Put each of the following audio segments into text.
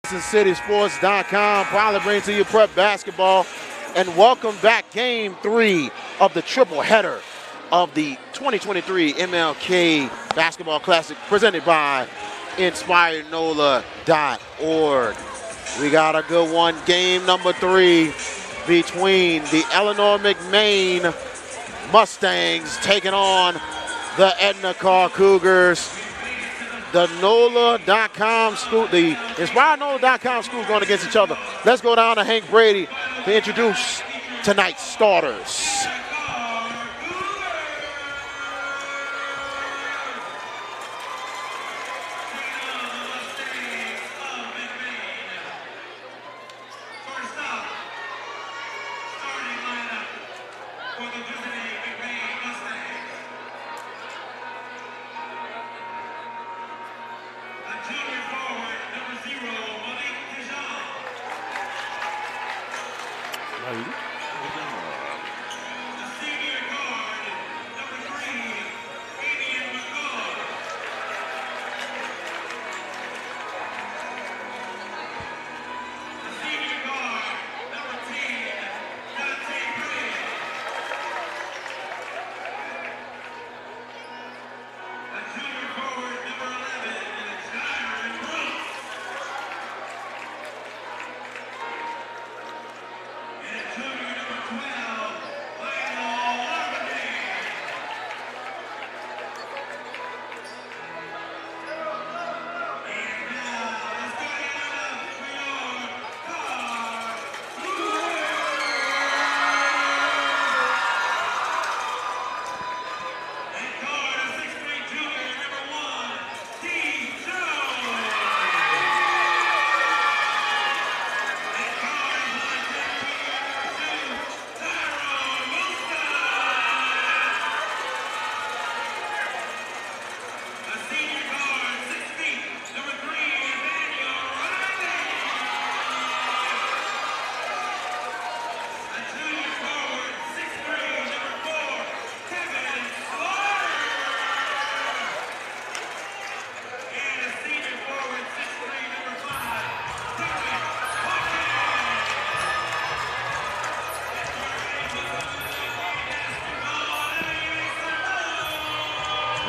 CitySports.com proudly brings to you prep basketball, and welcome back game 3 of the triple header of the 2023 MLK Basketball Classic presented by InspireNOLA.org. We got a good one. Game number 3 between the Eleanor McMain Mustangs taking on the Edna Karr Cougars. The NOLA.com school, the InspireNOLA.com schools going against each other. Let's go down to Hank Brady to introduce tonight's starters.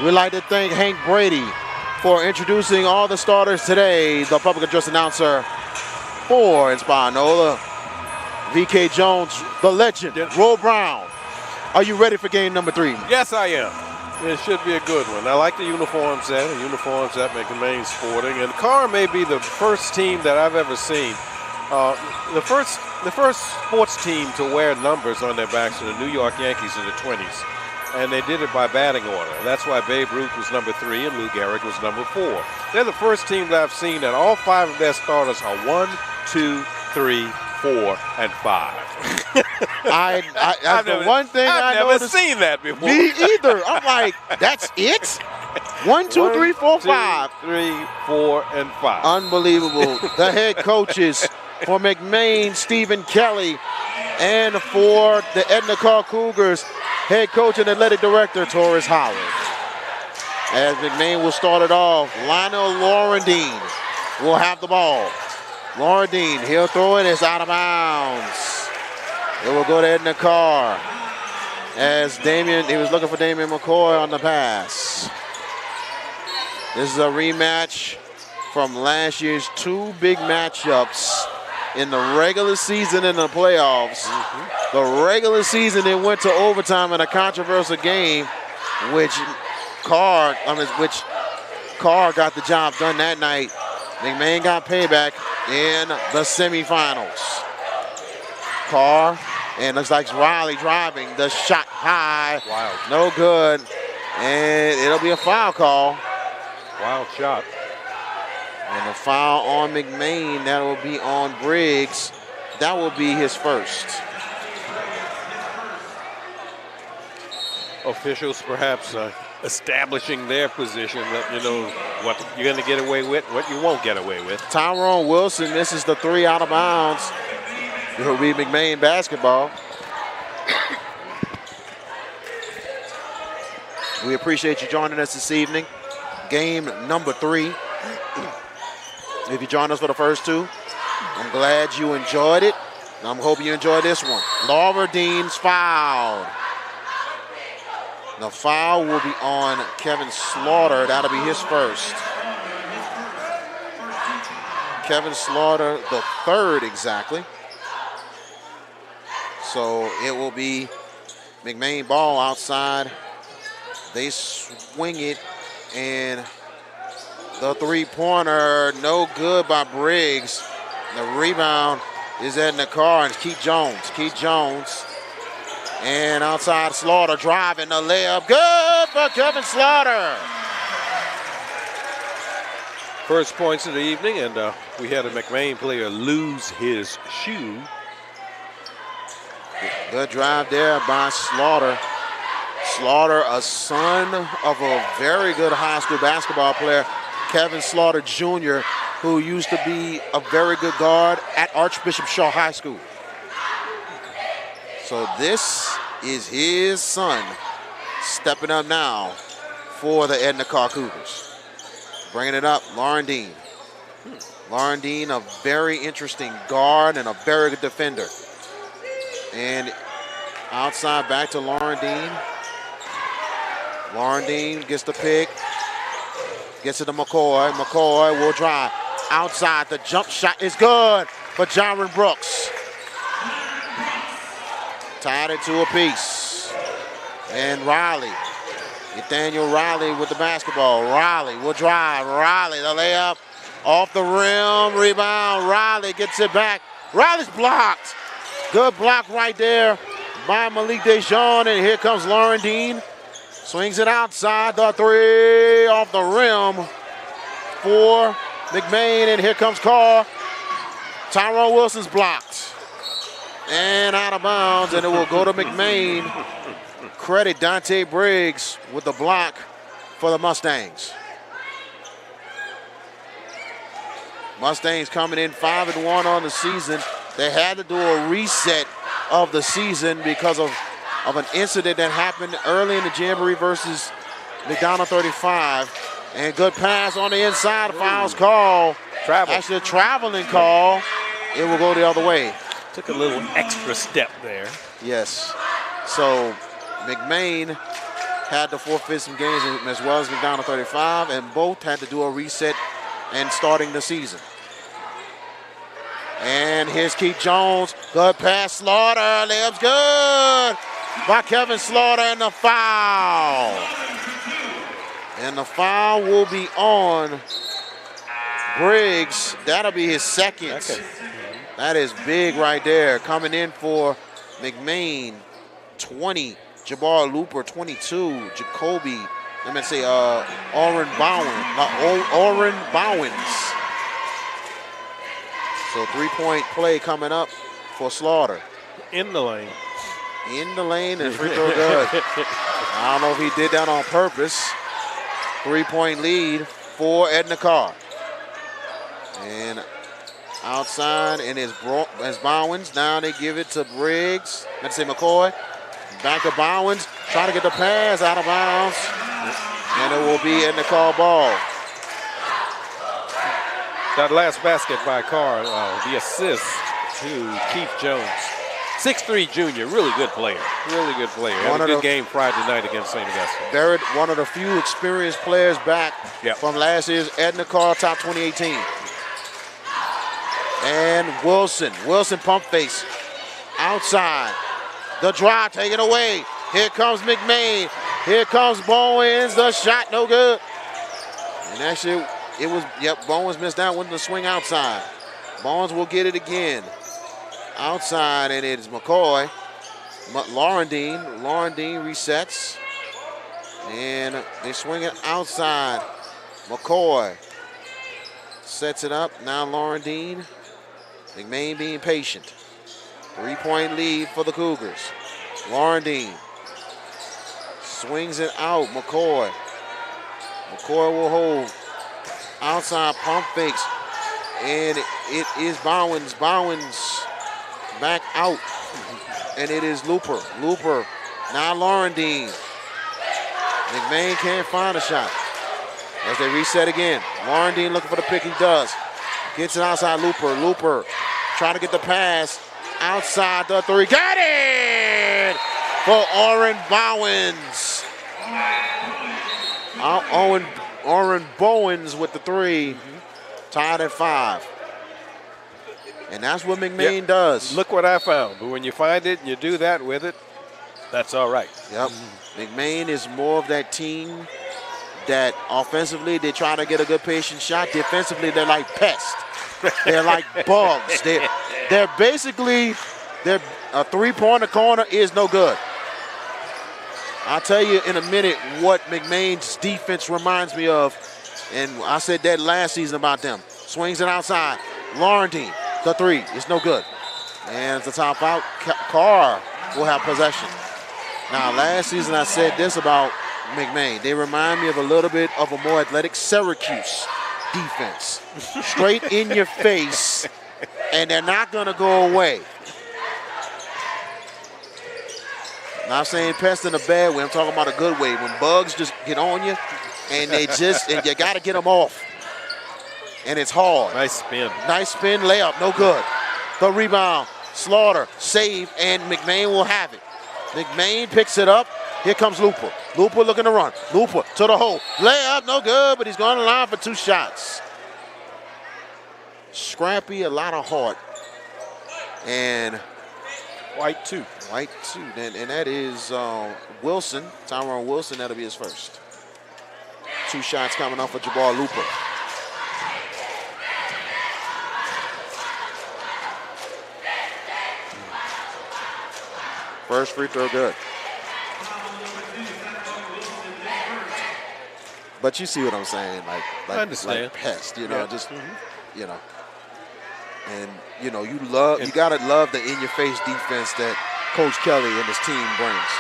We'd like to thank Hank Brady for introducing all the starters today. The public address announcer for InspireNOLA, VK Jones, the legend, Roll Brown. Are you ready for game number 3? Yes, I am. It should be a good one. I like the uniforms set, the uniforms that McMain sporting. And Karr may be the first team that I've ever seen. The first sports team to wear numbers on their backs are the New York Yankees in the 20s. And they did it by batting order. That's why Babe Ruth was number 3 and Lou Gehrig was number 4. They're the first team that I've seen that all 5 of their starters are 1, 2, 3, 4, and 5. I've never seen that before. Me either. I'm like, that's it? 1, 2, 3, 4, 5. 3, 4, and 5. Unbelievable. The head coaches for McMain, Stephen Kelly, and for the Edna Karr Cougars, head coach and athletic director, Torres Howard. As McMain will start it off, Lionel Laurendine will have the ball. Laurendine, he'll throw it, it's out of bounds. It will go to Edna Karr. As he was looking for Damian McCoy on the pass. This is a rematch from last year's 2 big matchups in the regular season and the playoffs. The regular season, it went to overtime in a controversial game, which Karr got the job done that night. McMain got payback in the semifinals. Karr, and looks like Riley driving the shot high. Wild. No good, and it'll be a foul call. Wild shot. And a foul on McMain, that will be on Briggs. That will be his first. Officials perhaps establishing their position, letting you know what you're going to get away with, what you won't get away with. Tyrone Wilson misses the 3 out of bounds. It'll be McMain basketball. We appreciate you joining us this evening. Game number 3. If you joined us for the first two, I'm glad you enjoyed it. And I'm hoping you enjoyed this one. Laura Dean's fouled. The foul will be on Kevin Slaughter. That'll be his first. Kevin Slaughter, the third exactly. So it will be McMain ball outside. They swing it, and the three-pointer, no good by Briggs. The rebound is Edna Karr and Keith Jones. Keith Jones. And outside Slaughter driving the layup. Good for Kevin Slaughter. First points of the evening, and we had a McMain player lose his shoe. Good drive there by Slaughter. Slaughter, a son of a very good high school basketball player, Kevin Slaughter Jr., who used to be a very good guard at Archbishop Shaw High School. So this is his son stepping up now for the Edna Karr Cougars. Bringing it up, Lauren Dean. Lauren Dean, a very interesting guard and a very good defender. And outside back to Lauren Dean. Lauren Dean gets the pick. Gets it to McCoy. McCoy will drive. Outside, the jump shot is good for Jaron Brooks. Tied it to a piece. And Riley. Nathaniel Riley with the basketball. Riley will drive. Riley, the layup off the rim. Rebound. Riley gets it back. Riley's blocked. Good block right there by Malik Dejean. And here comes Lauren Dean. Swings it outside. The three off the rim for McMain. And here comes Karr. Tyrone Wilson's blocked. And out of bounds, and it will go to McMain. Credit Dante Briggs with the block for the Mustangs. Mustangs coming in 5-1 on the season. They had to do a reset of the season because of an incident that happened early in the Jamboree versus McDonald 35. And good pass on the inside. Fouls call. Travel. Actually a traveling call. It will go the other way. Took a little extra step there. Yes. So McMain had to forfeit some games as well as McDonald 35, and both had to do a reset and starting the season. And here's Keith Jones. Good pass, Slaughter. Layup's good by Kevin Slaughter, and the foul. And the foul will be on Briggs. That'll be his second. Okay. That is big right there. Coming in for McMain, 20. Jabbar Looper, 22. Jacoby, Oren Bowens. So three-point play coming up for Slaughter. In the lane. In the lane and free throw good. I don't know if he did that on purpose. Three-point lead for Edna Karr. And outside, and it's Bowens. Now they give it to Briggs. McCoy. Back to Bowens. Trying to get the pass out of bounds. And it will be Edna Karr ball. That last basket by Karr, the assist to Keith Jones. 6'3" junior, really good player. Really good player. Had a good game Friday night against St. Augustine. One of the few experienced players back from last year's Edna Karr Top 2018. And Wilson pump face. Outside. The drive taken away. Here comes McMain. Here comes Bowens. The shot no good. And actually, Bowens missed that one. The swing outside. Bowens will get it again. Outside, and it is McCoy. Lauren Dean resets. And they swing it outside. McCoy sets it up. Now Lauren Dean. McMain being patient. 3-point lead for the Cougars. Lauren Dean swings it out. McCoy will hold. Outside pump fakes. And it is Bowens. Bowens back out. And it is Looper. Now Lauren Dean. McMain can't find a shot. As they reset again. Lauren Dean looking for the pick. He does. Gets it outside Looper. Looper trying to get the pass outside the three. Got it for Oren Bowens. Oren Bowens with the three. Tied at 5. And that's what McMain does. Look what I found. But when you find it and you do that with it, that's all right. Yep. McMain is more of that team that offensively they try to get a good patient shot. Defensively, they're like pests. They're like bugs. They're basically a three-pointer corner is no good. I'll tell you in a minute what McMain's defense reminds me of. And I said that last season about them. Swings it outside. Laurentine, the three. It's no good. And it's a top out. Karr will have possession. Now, last season I said this about McMain. They remind me of a little bit of a more athletic Syracuse defense. Straight in your face, and they're not going to go away. Not saying pest in a bad way. I'm talking about a good way. When bugs just get on you, and and you got to get them off. And it's hard. Nice spin. Nice spin, layup, no good. The rebound, Slaughter, save, and McMain will have it. McMain picks it up. Here comes Looper. Looper looking to run. Looper to the hole. Layup, no good, but he's going to line for 2 shots. Scrappy, a lot of heart. And White 2. White 2. And that is Wilson, Tyrone Wilson. That'll be his first. 2 shots coming off of Jabbar Looper. First free throw good. But you see what I'm saying, I understand. like pest, you know, Yeah. you know. And you know, you gotta love the in-your-face defense that Coach Kelly and his team brings.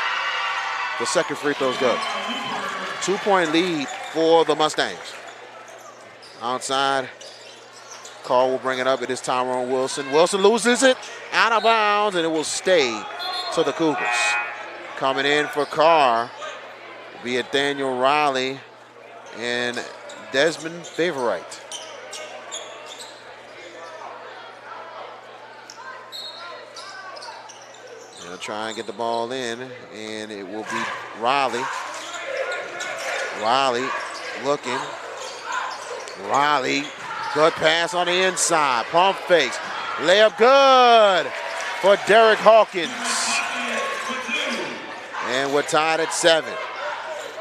The second free throw's good. 2-point lead for the Mustangs. Outside, Karr will bring it up. It is Tyrone Wilson. Wilson loses it out of bounds, and it will stay to the Cougars. Coming in for Karr will be it Daniel Riley and Desmond Favorite. They'll try and get the ball in, and it will be Riley. Riley looking. Riley, good pass on the inside. Pump fakes. Layup good for Derek Hawkins. And we're tied at 7.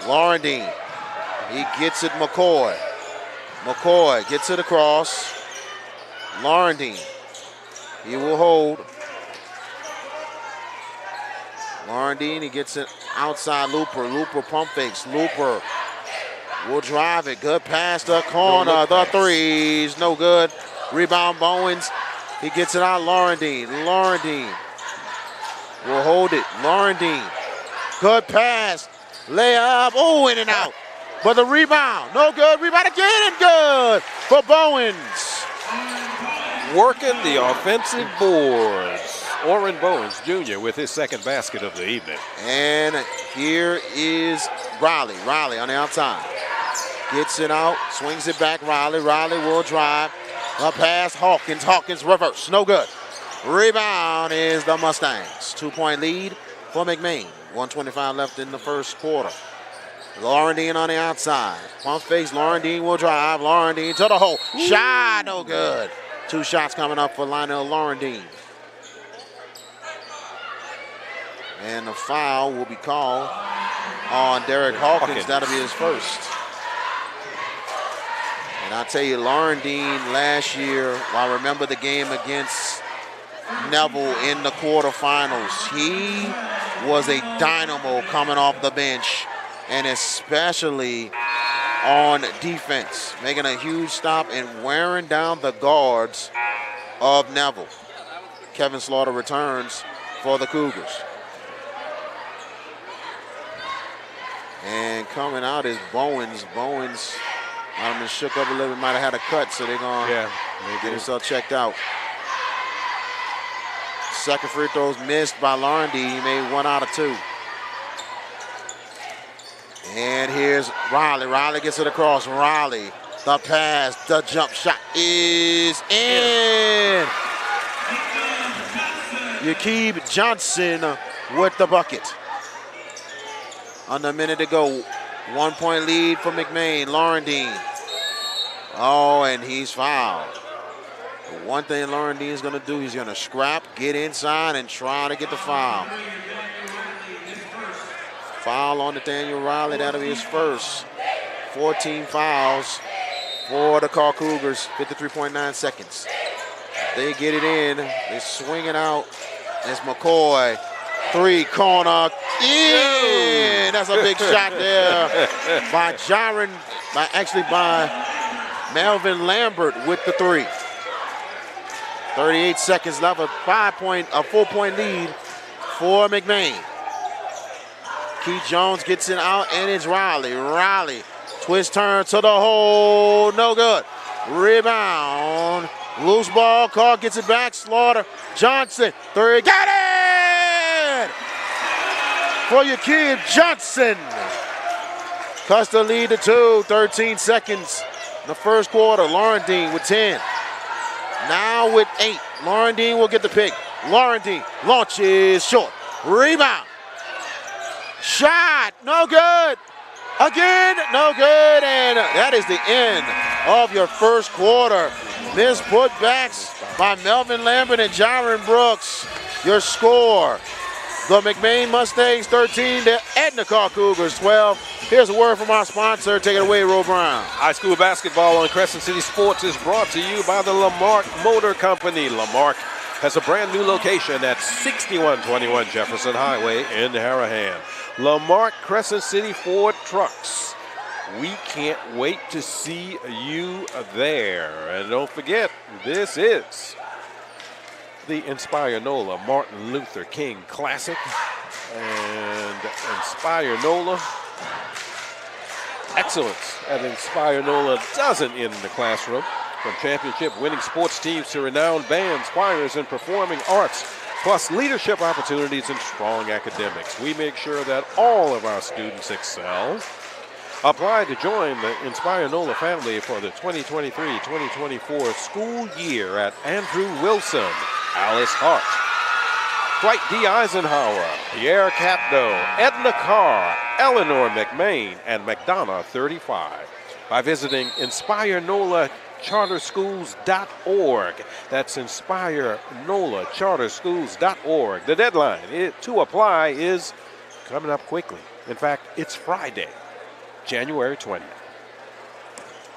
Laurentine, he gets it McCoy. McCoy gets it across. Laurentine, he will hold. Laurentine, he gets it outside Looper. Looper pump fakes. Looper will drive it. Good pass to the corner. The threes, no good. Rebound Bowens. He gets it out. Laurentine. Laurentine will hold it. Laurentine. Good pass. Layup. Oh, in and out. But the rebound. No good. Rebound again and good for Bowens. Working the offensive boards. Oren Bowens Jr. with his second basket of the evening. And here is Riley. Riley on the outside. Gets it out. Swings it back. Riley. Riley will drive. A pass. Hawkins. Hawkins reverse. No good. Rebound is the Mustangs. 2-point lead for McMain. 1:25 left in the first quarter. Laurentine on the outside. Pump fakes. Laurentine will drive. Laurentine to the hole. Shot. No good. 2 shots coming up for Lionel Laurentine. And the foul will be called on Derek Hawkins. That'll be his first. And I'll tell you, Laurentine last year, I remember the game against Neville in the quarterfinals. He was a dynamo coming off the bench, and especially on defense, making a huge stop and wearing down the guards of Neville. Kevin Slaughter returns for the Cougars. And coming out is Bowens. Bowens might have been shook up a little bit, might have had a cut, so they're going to get himself checked out. Second free throws missed by Laurentine. He made 1 out of 2. And here's Riley. Riley gets it across. Riley, The pass, the jump shot is in. Yakib Johnson with the bucket. Under a minute to go. 1 point lead for McMain. Laurendine. Oh, and he's fouled. The one thing Laurendine is going to do, he's going to scrap, get inside, and try to get the foul. Foul on Nathaniel Riley. That'll be his first. 14 fouls for the Karr Cougars. 53.9 seconds. They get it in. They swing it out. It's McCoy. 3 corner. In. That's a big shot there by Jaron. By Melvin Lambert with the 3. 38 seconds left. A 4-point lead for McMain. Keith Jones gets it out, and it's Riley. Riley, twist turn to the hole, no good. Rebound, loose ball. Karr gets it back. Slaughter, Johnson, 3, got it for your kid Johnson. Cuts the lead to 2. 13 seconds in the first quarter. Laurendine with 10. Now with 8. Laurendine will get the pick. Laurendine launches short. Rebound. Shot, no good. Again, no good. And that is the end of your first quarter. Missed putbacks by Melvin Lambert and Jaron Brooks. Your score, the McMain Mustangs 13, the Edna Karr Cougars 12. Here's a word from our sponsor. Take it away, Ro Brown. High school basketball on Crescent City Sports is brought to you by the Lamarck Motor Company. Lamarck has a brand new location at 6121 Jefferson Highway in Harahan. Lamarck Crescent City Ford Trucks. We can't wait to see you there. And don't forget, this is the InspireNOLA Martin Luther King Classic. And InspireNOLA, excellence at InspireNOLA doesn't end in the classroom. From championship-winning sports teams to renowned bands, choirs, and performing arts, plus leadership opportunities and strong academics, we make sure that all of our students excel. Apply to join the InspireNOLA family for the 2023-2024 school year at Andrew Wilson, Alice Hart, Dwight D. Eisenhower, Pierre Capdeau, Edna Karr, Eleanor McMain, and McDonough 35 by visiting InspireNOLACharterschools.org. That's InspireNOLACharterschools.org. The deadline to apply is coming up quickly. In fact, it's Friday, January 20th.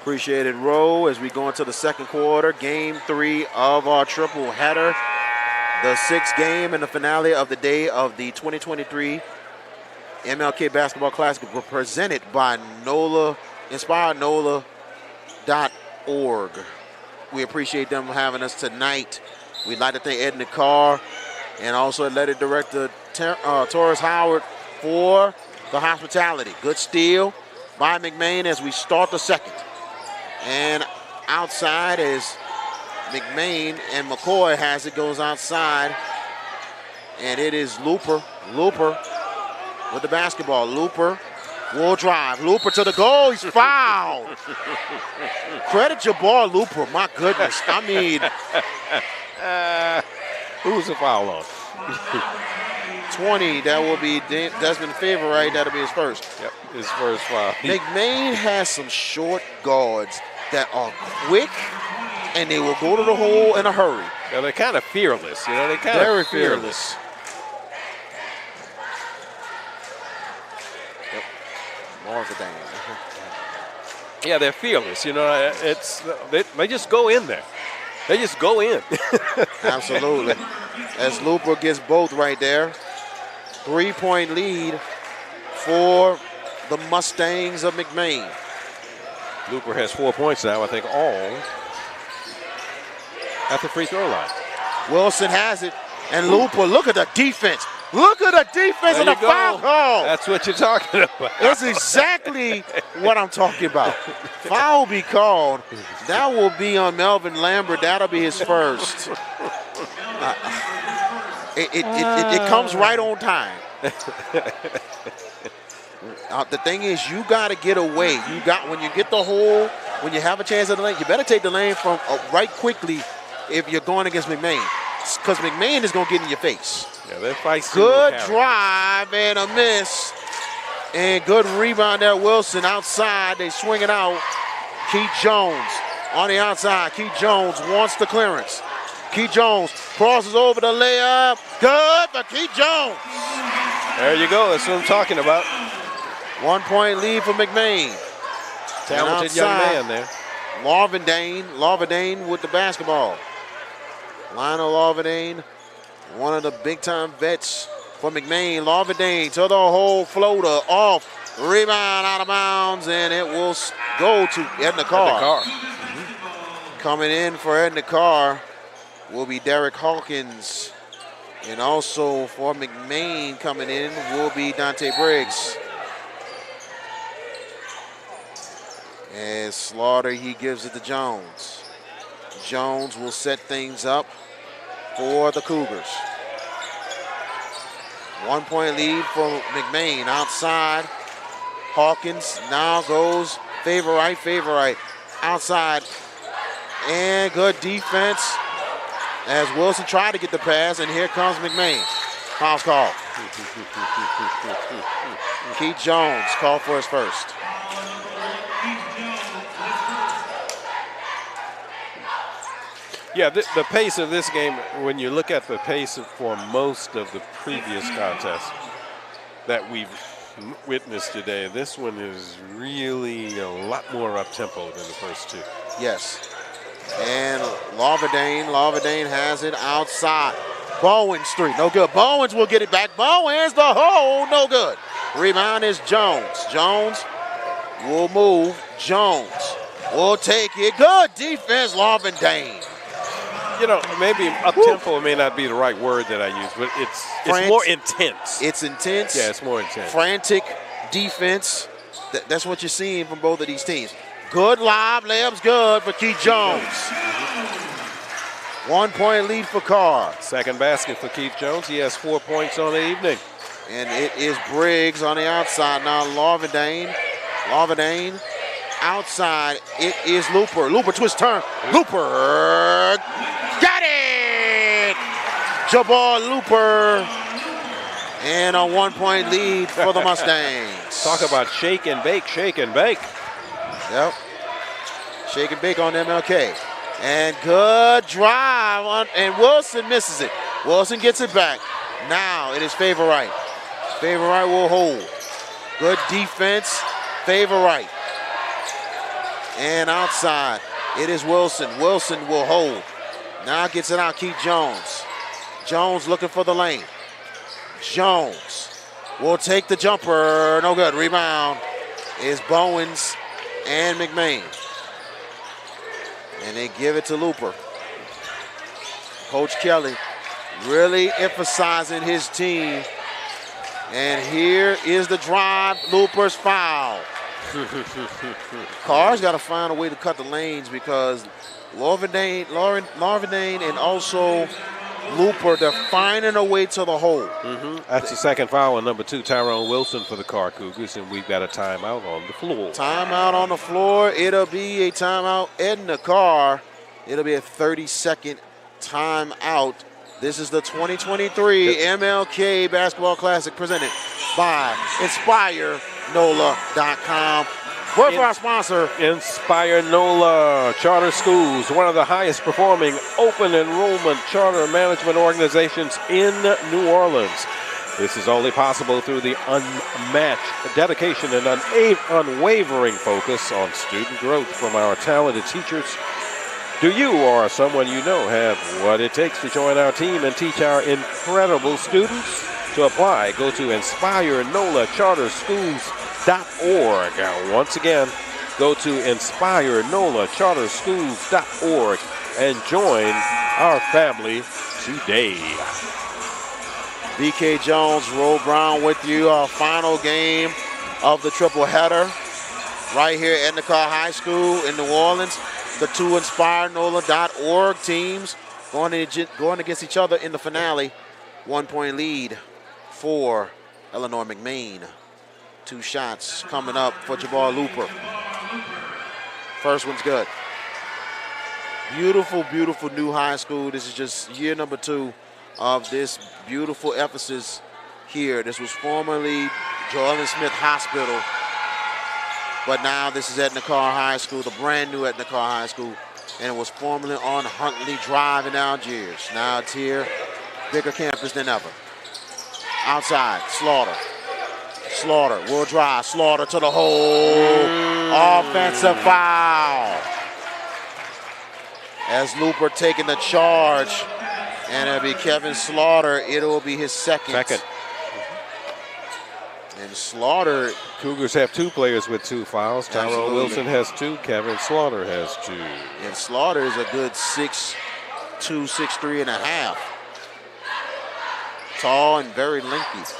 Appreciate it, Ro, as we go into the second quarter. Game 3 of our triple header. The 6th game and the finale of the day of the 2023 MLK Basketball Classic were presented by InspireNOLA.org. We appreciate them having us tonight. We'd like to thank Edna Karr and also athletic director Taurus Howard for the hospitality. Good steal by McMain as we start the second. And outside is McMain, and McCoy has it, goes outside. And it is Looper with the basketball. Looper will drive. Looper to the goal. He's fouled. Credit your ball, Looper. My goodness. I mean. Who's the foul on? 20. That will be Desmond Favor, right? That'll be his first. Yep, his first foul. McMain has some short guards that are quick, and they will go to the hole in a hurry. Yeah, they're kind of fearless. You know, they're kind Very of fearless. Yep. Marvin Dang. Yeah, they're fearless. You know, they just go in there. They just go in. Absolutely. As Looper gets both right there. 3-point lead for the Mustangs of McMain. Looper has 4 points now, I think, all at the free throw line. Wilson has it, and Looper, look at the defense. Look at the defense and the foul call. That's what you're talking about. That's exactly what I'm talking about. Foul be called. That will be on Melvin Lambert. That'll be his first. It comes right on time. The thing is, you got to get away. When you get the hole, when you have a chance at the lane, you better take the lane from right quickly if you're going against McMain, because McMain is going to get in your face. Yeah, they're feisty. Good drive and a miss. And good rebound there, Wilson outside. They swing it out. Keith Jones on the outside. Keith Jones wants the clearance. Keith Jones crosses over the layup. Good for Keith Jones. There you go. That's what I'm talking about. 1 point lead for McMain. Talented young man there. Larvadane with the basketball. Lionel Larvadane, one of the big-time vets for McMain. Larvadane to the hole, floater off, rebound out of bounds, and it will go to Edna Karr. Coming in for Edna Karr will be Derek Hawkins, and also for McMain coming in will be Dante Briggs. As Slaughter, he gives it to Jones. Jones will set things up for the Cougars. 1 point lead for McMain outside. Hawkins now goes favor right, outside. And good defense as Wilson tried to get the pass, and here comes McMain. Foul's call. Keith Jones called for his first. Yeah, the pace of this game, when you look at the pace for most of the previous contests that we've witnessed today, this one is really a lot more up-tempo than the first two. Yes. And Larvadane has it outside. Bowens three, no good. Bowens will get it back. Bowens, the hole, no good. Rebound is Jones. Jones will move. Jones will take it. Good defense, Larvadane. You know, maybe up-tempo may not be the right word that I use, but it's more intense. It's intense. Yeah, it's more intense. Frantic defense. That's what you're seeing from both of these teams. Good lob, layup's good for Keith Jones. 1 point lead for Karr. Second basket for Keith Jones. He has 4 points on the evening. And it is Briggs on the outside now. Larvadane outside. It is Looper. Looper twist turn. Looper got it. Jabbar Looper. And a 1 point lead for the Mustangs. Talk about shake and bake, shake and bake. Yep. Shake and bake on MLK. And good drive on, and Wilson misses it. Wilson gets it back. Now it is Favor Right. Favor Right will hold. Good defense. Favor Right. And outside, it is Wilson. Wilson will hold. Now gets it out, Keith Jones. Jones looking for the lane. Jones will take the jumper. No good. Rebound is Bowens and McMain. And they give it to Looper. Coach Kelly really emphasizing his team. And here is the drive. Looper's foul. Karr's got to find a way to cut the lanes because Larvadane and also Looper, they're finding a way to the hole. That's the second foul on number 2, Tyrone Wilson for the Karr Cougars, and we've got a timeout on the floor. Timeout on the floor. It'll be a timeout. Edna Karr. It'll be a 30-second timeout. This is the 2023 MLK Basketball Classic presented by InspireNOLA.com. Word for our sponsor, InspireNOLA Charter Schools, one of the highest performing open enrollment charter management organizations in New Orleans. This is only possible through the unmatched dedication and unwavering focus on student growth from our talented teachers. Do you or someone you know have what it takes to join our team and teach our incredible students? To apply, go to InspireNOLACharterschools.org. Once again, go to InspireNOLACharterschools.org and join our family today. VK Jones, Roll Brown with you. Our final game of the triple header right here at Edna Karr High School in New Orleans. The two InspireNOLA.org teams going against each other in the finale. 1 point lead for Eleanor McMain. 2 shots coming up for Jabbar Looper. First one's good. Beautiful, beautiful new high school. This is just year number 2 of this beautiful Ephesus here. This was formerly Joel Smith Hospital, but now this is Edna Karr High School, the brand new Edna Karr High School, and it was formerly on Huntley Drive in Algiers. Now it's here, bigger campus than ever. Outside, Slaughter. Slaughter will drive. Slaughter to the hole. Offensive foul. As Looper taking the charge. And it'll be Kevin Slaughter. It will be his second. And Slaughter. Cougars have 2 players with 2 fouls. Tyrone Wilson has 2. Kevin Slaughter has 2. And Slaughter is a good 6'2", 6'3" and a half. Tall and very lengthy.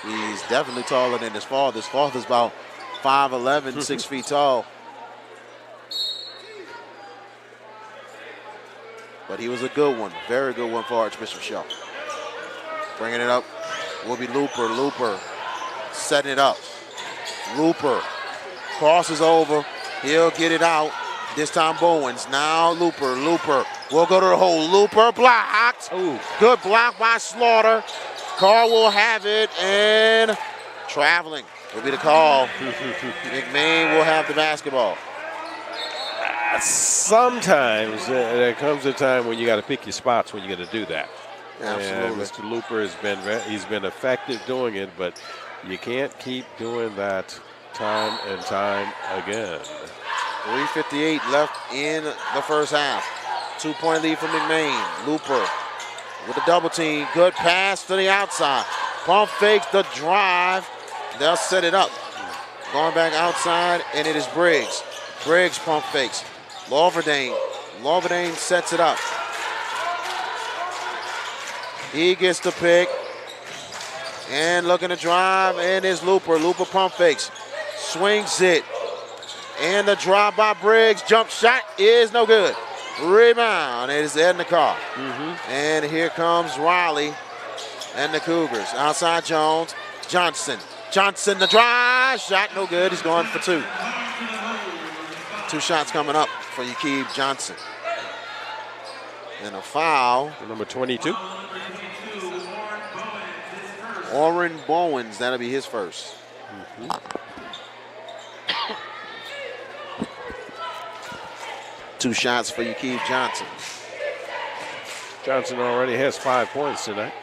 He's definitely taller than his father. His father's about 5'11", 6 feet tall. But he was a good one, very good one for Archbishop Shaw. Bringing it up will be Looper. Looper setting it up. Looper crosses over. He'll get it out. This time Bowens. Now Looper. Looper will go to the hole. Looper blocked. Ooh. Good block by Slaughter. Karr will have it, and traveling will be the call. McMain will have the basketball. Sometimes there comes a time when you got to pick your spots when you're going to do that. Absolutely. And Mr. Looper he's been effective doing it, but you can't keep doing that time and time again. 3:58 left in the first half. 2-point lead for McMain. Looper with the double team. Good pass to the outside. Pump fakes the drive. They'll set it up. Going back outside, and it is Briggs. Briggs pump fakes. Lorverdane. Lorverdane sets it up. He gets the pick. And looking to drive, and it's Looper. Looper pump fakes. Swings it. And the drive by Briggs. Jump shot is no good. Rebound. It is Edna Karr. And here comes Riley and the Cougars. Outside Jones. Johnson. Johnson the drive. Shot no good. He's going for 2. 2 shots coming up for Yakib Johnson. And a foul. Number 22. Orrin Bowens. That'll be his first. 2 shots for Yakib Johnson. Johnson already has 5 points tonight.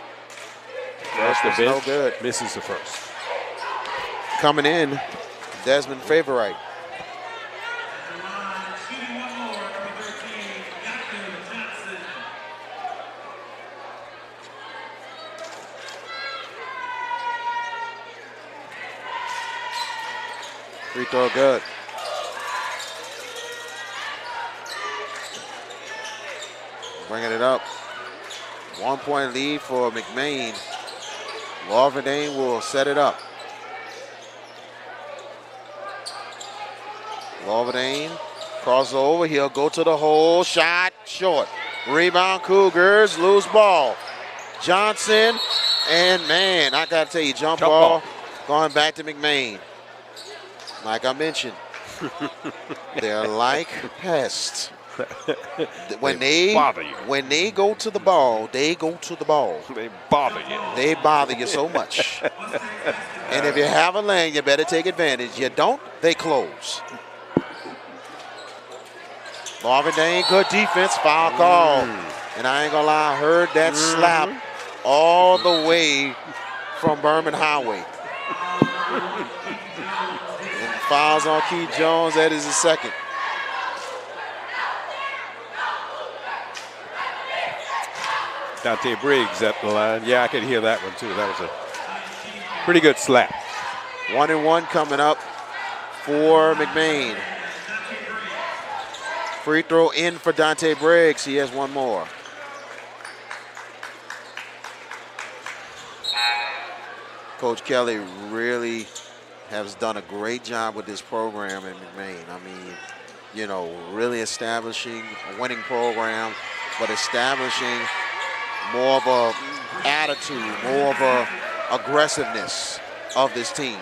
That's the bench. No good. Misses the first. Coming in, Desmond Favorite. Free throw good. Bringing it up. 1-point lead for McMain. Lorverdane will set it up. Lorverdane crosses over. He'll go to the hole. Shot short. Rebound Cougars. Loose ball. Johnson. And man, I got to tell you, jump ball going back to McMain. Like I mentioned, they're like pests. When they bother you. When they go to the ball, they go to the ball. They bother you. They bother you so much. And if you have a lane, you better take advantage. You don't, they close. Lorverdane, good defense, foul call. And I ain't gonna lie, I heard that slap all the way from Berman Highway. And fouls on Keith Jones, that is his second. Dante Briggs at the line. Yeah, I could hear that one too. That was a pretty good slap. 1-1 coming up for McMain. Free throw in for Dante Briggs. He has one more. Coach Kelly really has done a great job with this program in McMain. I mean, you know, really establishing a winning program, but establishing more of a attitude, more of a aggressiveness. of this team.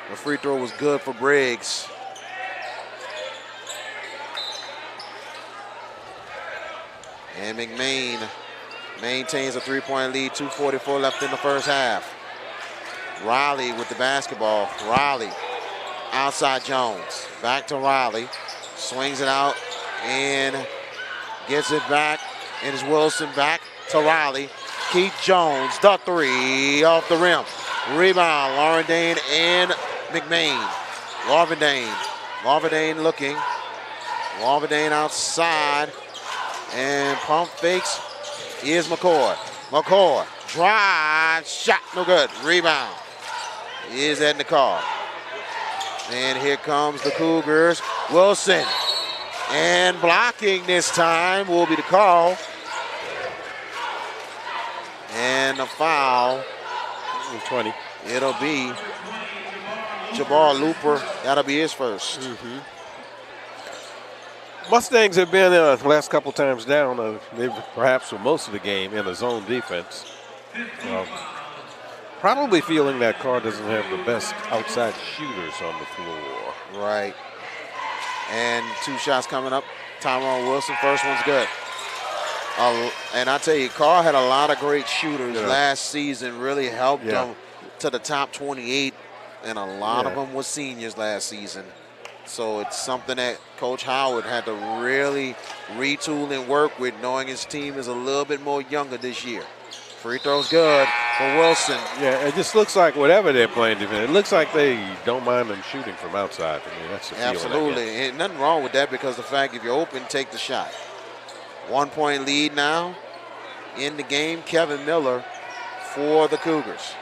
The free throw was good for Briggs. And McMain maintains a 3-point lead, 2:44 left in the first half. Riley with the basketball. Riley outside Jones. Back to Riley. Swings it out and gets it back. And it's Wilson back to Riley. Keith Jones, the three off the rim. Rebound, Lauren Dane and McMain. Larvindane looking. Larvindane outside. And pump fakes. Here's McCoy. McCoy, drive, shot, no good. Rebound. Is Edna Karr. And here comes the Cougars. Wilson. And blocking this time will be the call. And the foul. 20. It'll be Jabbar Looper. That'll be his first. Mustangs have been the last couple times down, maybe perhaps for most of the game, in a zone defense. Probably feeling that Karr doesn't have the best outside shooters on the floor. Right. And 2 shots coming up. Tyrone Wilson, first one's good. And I tell you, Karr had a lot of great shooters last season, really helped them to the top 28, and a lot of them were seniors last season. So it's something that Coach Howard had to really retool and work with, knowing his team is a little bit more younger this year. Free throw's good for Wilson. Yeah, it just looks like whatever they're playing defense, it looks like they don't mind them shooting from outside. I mean, that's the feeling. Absolutely, and nothing wrong with that, because the fact if you're open, take the shot. 1-point lead now in the game. Kevin Miller for the Cougars.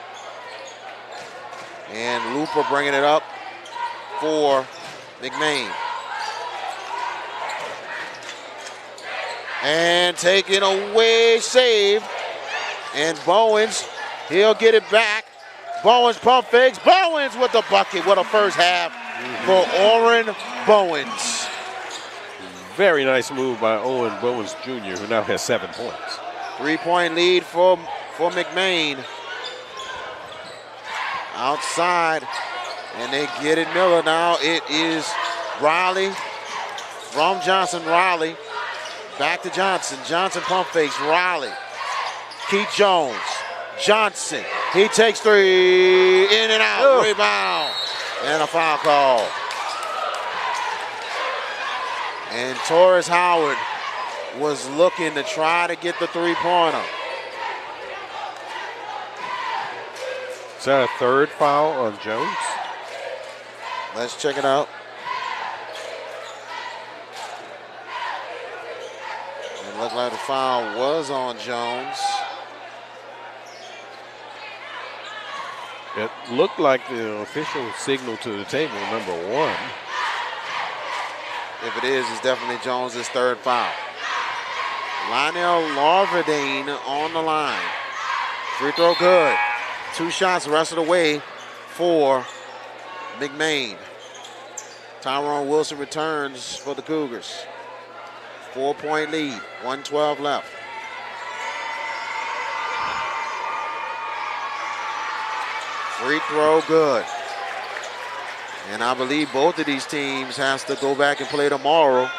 And Looper bringing it up for McMain. And taking away, save. And Bowens, he'll get it back. Bowens pump fakes. Bowens with the bucket. What a first half for Orrin Bowens. Very nice move by Owen Bowens Jr., who now has 7 points. 3-point lead for McMain. Outside, and they get it Miller now. It is Riley from Johnson. Riley back to Johnson. Johnson pump fakes. Riley. Keith Jones. Johnson. He takes 3. In and out. Rebound. And a foul call. And Torres Howard was looking to try to get the 3-pointer. Is that a third foul on Jones? Let's check it out. It looked like the foul was on Jones. It looked like the official signal to the table, number 1. If it is, it's definitely Jones's third foul. Lionel Larvindane on the line. Free throw good. 2 shots the rest of the way for McMain. Tyrone Wilson returns for the Cougars. 4-point lead, 1:12 left. Free throw good. And I believe both of these teams has to go back and play tomorrow,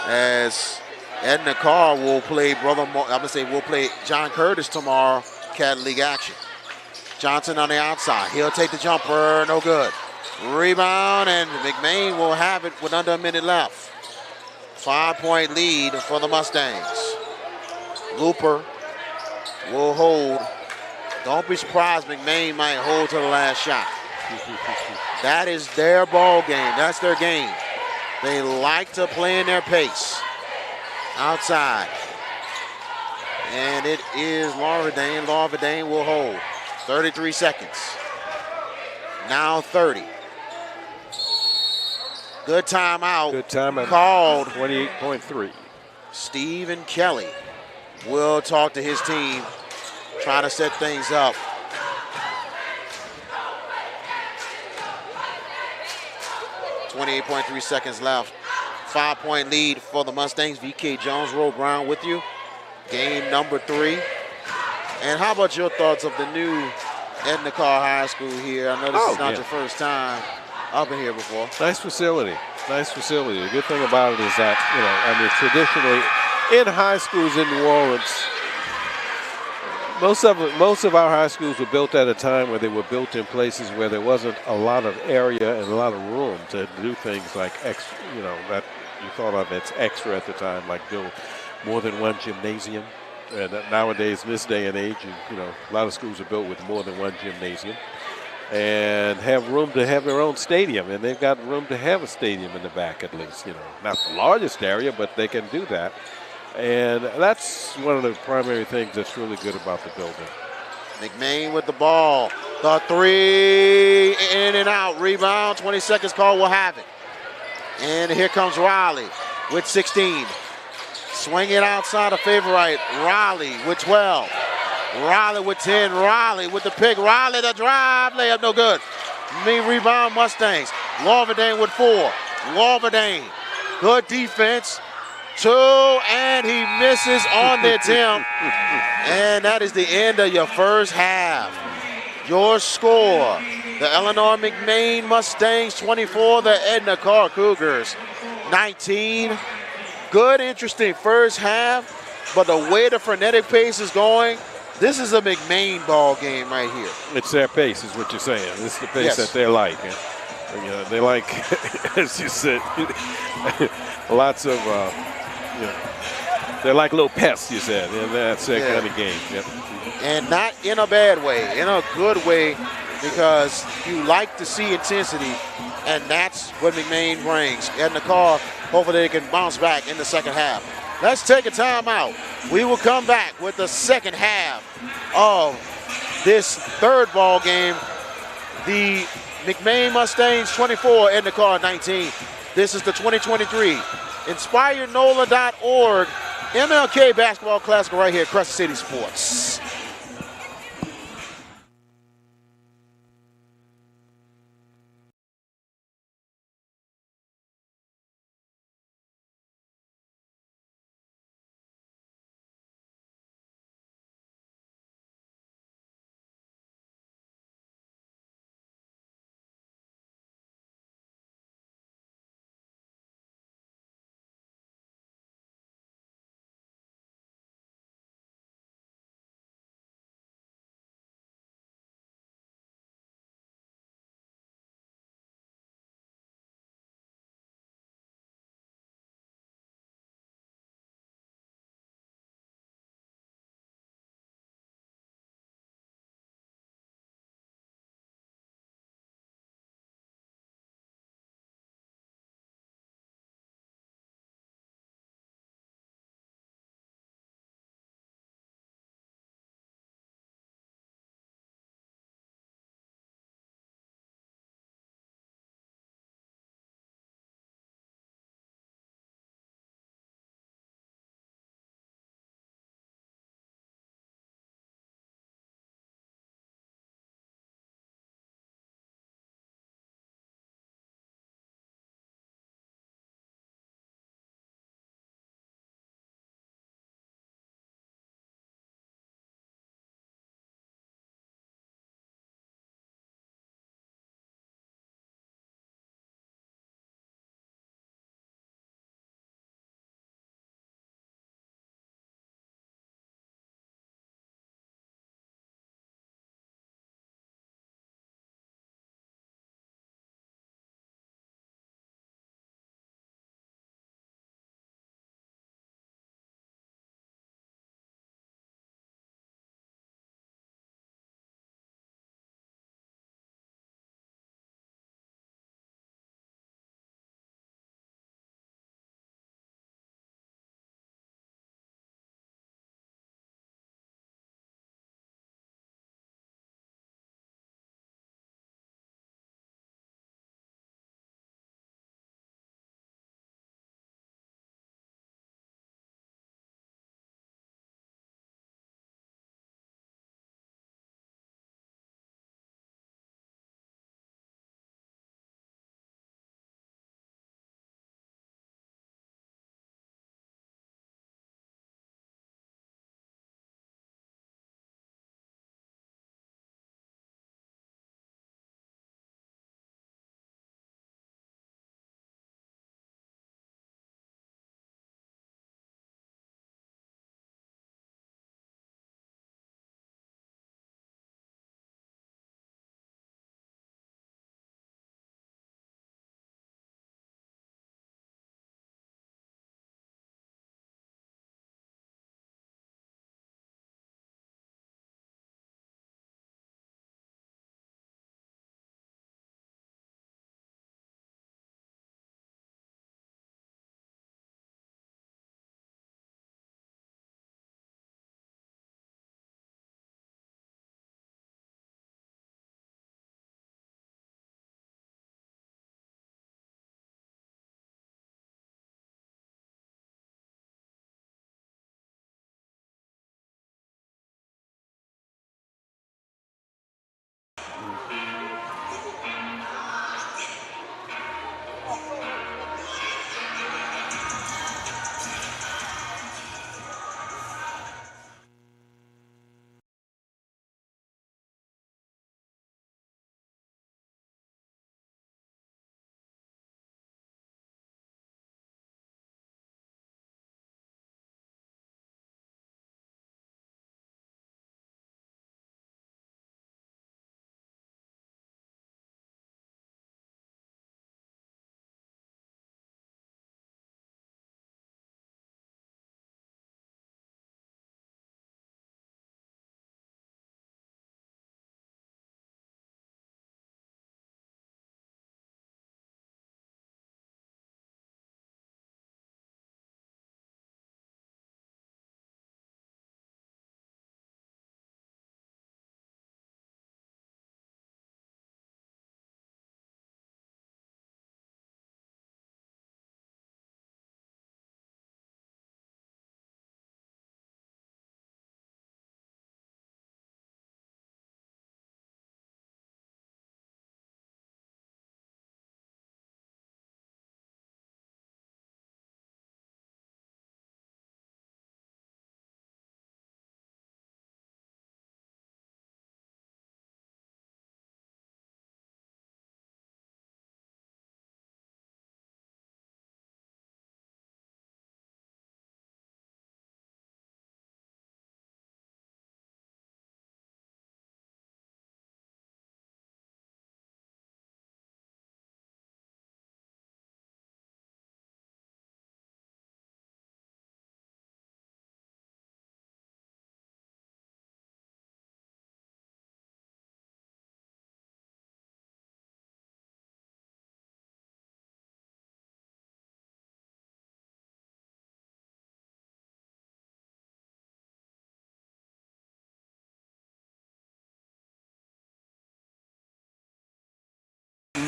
as Edna Karr will play will play John Curtis tomorrow, Cat League action. Johnson on the outside. He'll take the jumper. No good. Rebound, and McMain will have it with under a minute left. 5-point lead for the Mustangs. Looper will hold. Don't be surprised McMain might hold to the last shot. That is their ball game. That's their game. They like to play in their pace. Outside. And it is Larvindane. Larvindane will hold. 33 seconds. Now 30. Good timeout. Good timeout. Called. 28.3. Stephen Kelly will talk to his team, try to set things up. .3 seconds left. 5-point lead for the Mustangs. VK Jones, Roll Brown with you. Game number 3. And how about your thoughts of the new Edna Karr High School here. I know this is not your first time up in here before. Nice facility. Nice facility. The good thing about it is that, I mean, traditionally in high schools in New Orleans, most of our high schools were built at a time where they were built in places where there wasn't a lot of area and a lot of room to do things like extra, that you thought of as extra at the time, like build more than one gymnasium. And nowadays, in this day and age, a lot of schools are built with more than one gymnasium and have room to have their own stadium. And they've got room to have a stadium in the back at least, not the largest area, but they can do that. And that's one of the primary things that's really good about the building. McMain with the ball. The three, in and out. Rebound, 20 seconds call will have it. And here comes Riley with 16. Swinging outside of favorite. Riley with 12. Riley with 10. Riley with the pick. Riley the drive. Layup no good. Rebound Mustangs. Lorverdane with 4. Lorverdane. Good defense. 2, and he misses on the attempt. And that is the end of your first half. Your score, the Eleanor McMain Mustangs 24, the Edna Karr Cougars 19. Good, interesting first half, but the way the frenetic pace is going, this is a McMain ball game right here. It's their pace is what you're saying. This is the pace that they like. They like, as you said, lots of, they're like little pests, you said, and that's that kind of game. Yep. And not in a bad way, in a good way, because you like to see intensity, and that's what McMain brings. Edna Karr, hopefully they can bounce back in the second half. Let's take a timeout. We will come back with the second half of this third ball game. The McMain Mustangs 24, Edna Karr 19. This is the 2023 InspireNOLA.org MLK Basketball Classic right here at Crescent City Sports.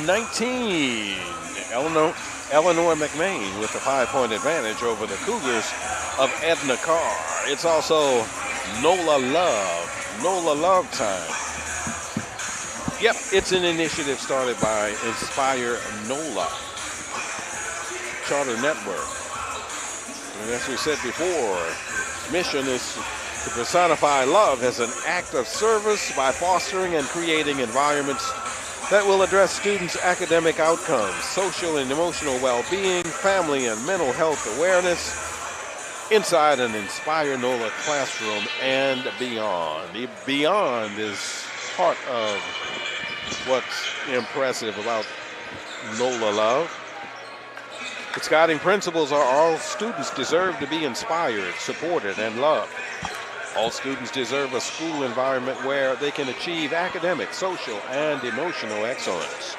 19. Eleanor McMain with the 5-point advantage over the Cougars of Edna Karr. It's also NOLA Love time. Yep, it's an initiative started by InspireNOLA Charter Network. And as we said before, mission is to personify love as an act of service by fostering and creating environments that will address students' academic outcomes, social and emotional well-being, family and mental health awareness inside an InspireNOLA classroom and beyond. The beyond is part of what's impressive about NOLA Love. Its guiding principles are all students deserve to be inspired, supported, and loved. All students deserve a school environment where they can achieve academic, social, and emotional excellence.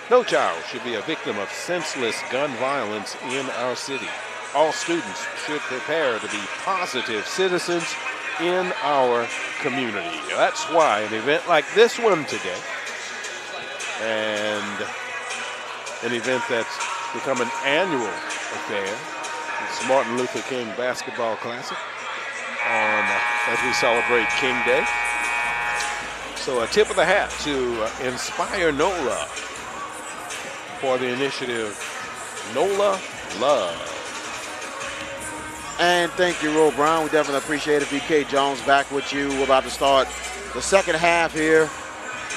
No child should be a victim of senseless gun violence in our city. All students should prepare to be positive citizens in our community. That's why an event like this one today, and an event that's become an annual affair, it's Martin Luther King Basketball Classic, as we celebrate King Day. So a tip of the hat to InspireNOLA for the initiative NOLA Love. And thank you, Ro Brown. We definitely appreciate it. BK Jones back with you. We're about to start the second half here.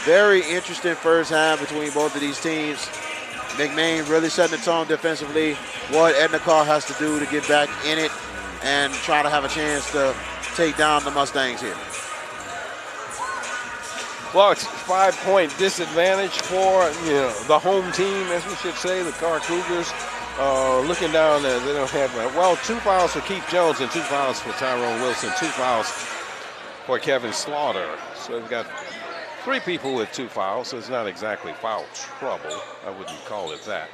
Very interesting first half between both of these teams. McMain really setting the tone defensively. What Edna Karr has to do to get back in it and try to have a chance to take down the Mustangs here. Well, it's a 5-point disadvantage for the home team, as we should say, the Karr Cougars. Looking down there, they don't have 2 fouls for Keith Jones and 2 fouls for Tyrone Wilson, 2 fouls for Kevin Slaughter. So we've got 3 people with 2 fouls, so it's not exactly foul trouble. I wouldn't call it that.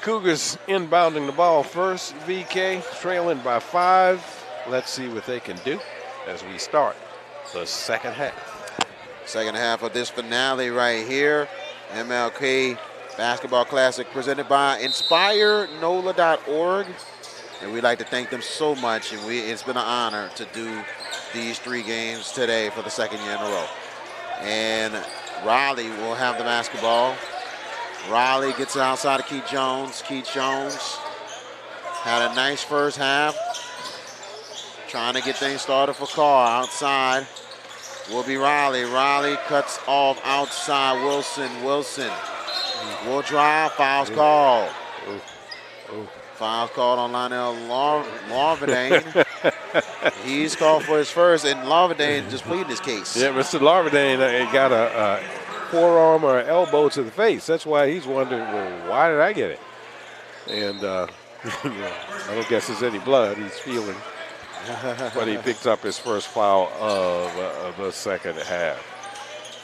Cougars inbounding the ball first. VK trailing by 5. Let's see what they can do as we start the second half. Second half of this finale right here. MLK Basketball Classic presented by InspireNOLA.org. And we'd like to thank them so much. And it's been an honor to do these 3 games today for the second year in a row. And Riley will have the basketball. Riley gets it outside of Keith Jones. Keith Jones had a nice first half. Trying to get things started for Karr. Outside will be Riley. Riley cuts off outside Wilson. Wilson will drive. Fouls called. Fouls called on Lionel Larvadane. He's called for his first, and Larvadane just pleading his case. Yeah, Mr. Larvadane got a forearm or elbow to the face. That's why he's wondering, well, why did I get it? And I don't guess there's any blood he's feeling. But he picks up his first foul of the second half.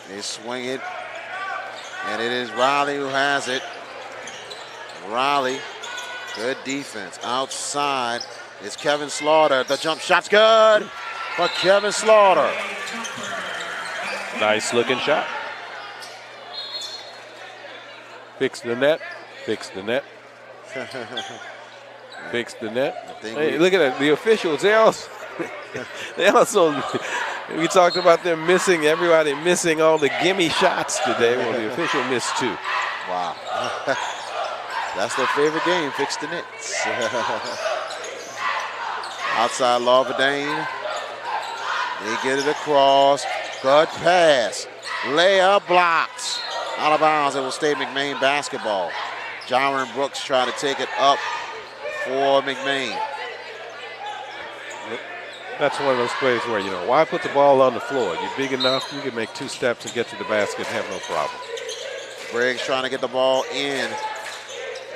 They swing it, and it is Riley who has it. Riley, good defense. Outside is Kevin Slaughter. The jump shot's good for Kevin Slaughter. Nice looking shot. Fix the net. Fix the net. Fix the net. Hey, look at that. The officials, they also we talked about them missing, everybody missing all the gimme shots today. Well, the official missed 2. Wow. That's their favorite game, fix the nets. Outside Larvadane. They get it across. Good pass. Layup blocked. Out of bounds. It will stay McMain basketball. Jaron Brooks trying to take it up for McMain. That's one of those plays where, why put the ball on the floor? You're big enough, you can make 2 steps and get to the basket and have no problem. Briggs trying to get the ball in.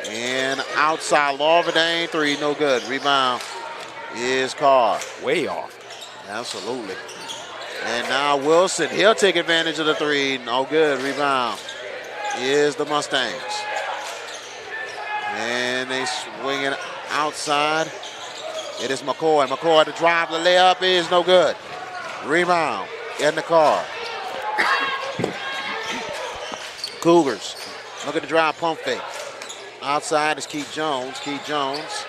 And outside Larvadane, 3, no good. Rebound is Karr. Way off. Absolutely. And now Wilson, he'll take advantage of the 3. No good. Rebound is the Mustangs. And they swing it outside. It is McCoy. McCoy to drive. The layup is no good. Rebound. Edna Karr. Cougars Look at the drive, pump fake. Outside is Keith Jones. Keith Jones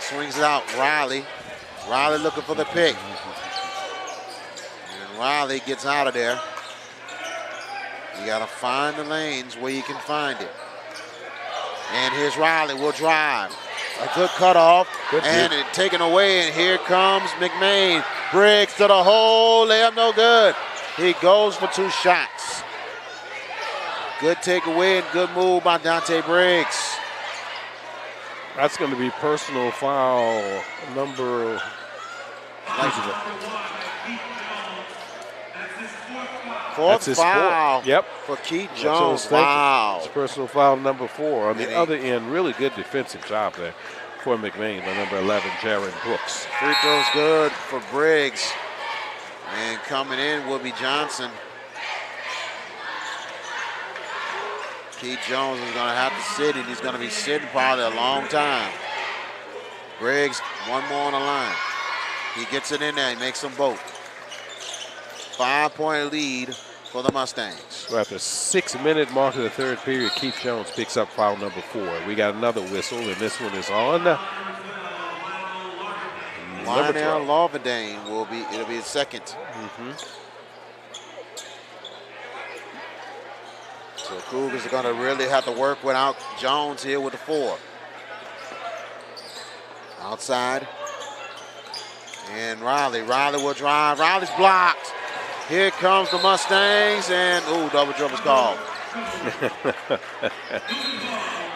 swings it out. Riley looking for the pick. And Riley gets out of there. You got to find the lanes where you can find it. And here's Riley, will drive. A good cutoff, and it taken away, and here comes McMain. Briggs to the hole, layup no good. He goes for 2 shots. Good takeaway and good move by Dante Briggs. That's going to be personal foul number. Fourth foul for Keith Jones. Wow. It's personal foul number 4. On the other end, really good defensive job there for McMain by number 11, Jaron Brooks. Free throw's good for Briggs. And coming in will be Johnson. Keith Jones is going to have to sit, and he's going to be sitting probably a long time. Briggs, one more on the line. He gets it in there. He makes them both. 5-point lead for the Mustangs. So at the 6-minute mark of the third period, Keith Jones picks up foul number 4. We got another whistle, and this one is on. Lionel Lovedane it'll be his second. So Cougars are going to really have to work without Jones here with the 4. Outside. And Riley will drive. Riley's blocked. Here comes the Mustangs, and double dribble is called.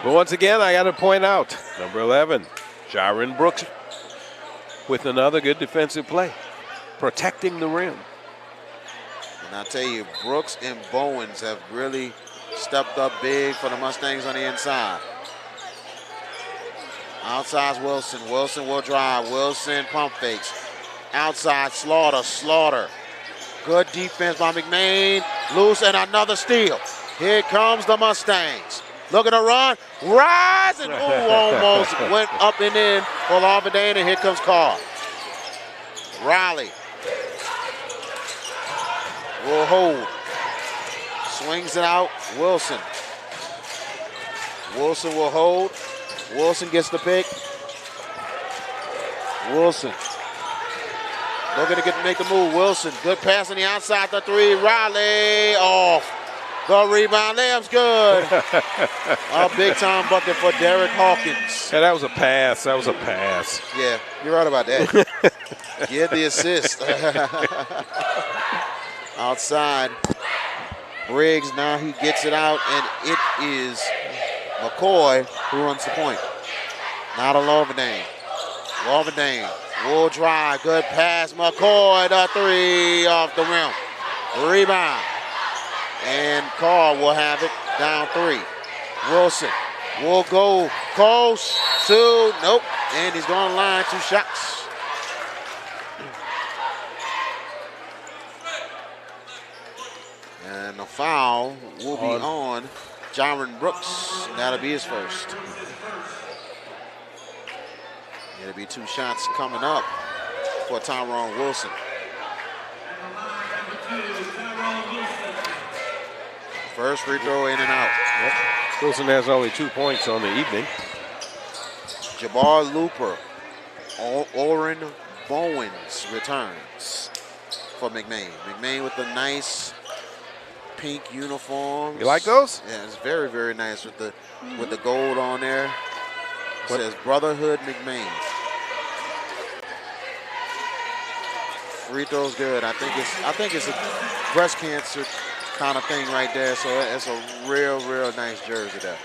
But once again, I got to point out, number 11, Jaron Brooks, with another good defensive play, protecting the rim. And I tell you, Brooks and Bowens have really stepped up big for the Mustangs on the inside. Outside's Wilson. Wilson will drive. Wilson pump fakes. Outside, Slaughter. Good defense by McMain. Loose, and another steal. Here comes the Mustangs. Looking to run. Rise, and almost went up and in for Lovedane, and here comes Karr. Riley will hold. Swings it out. Wilson will hold. Wilson gets the pick. Wilson looking to make the move. Wilson, good pass on the outside, the 3. Riley off. The rebound, layup's good. A big-time bucket for Derek Hawkins. Yeah, that was a pass. Yeah, you're right about that. Get the assist. Outside. Briggs, now he gets it out, and it is McCoy who runs the point. Now to Lovedane. Lovedane will drive. Good pass. McCoy, the 3 off the rim. Rebound. And Karr will have it down 3. Wilson will go close to, nope. And he's going to line 2 shots. And the foul will be on Jaron Brooks. That'll be his first. It'll be 2 shots coming up for Tyrone Wilson. First free throw in and out. Yep. Wilson has only 2 points on the evening. Jabbar Looper. Oren Bowens returns for McMain. McMain with the nice pink uniforms. You like those? Yeah, it's very, very nice with the gold on there. It says Brotherhood McMain. Free throw's good. I think it's a breast cancer kind of thing right there. So it's a real, real nice jersey there.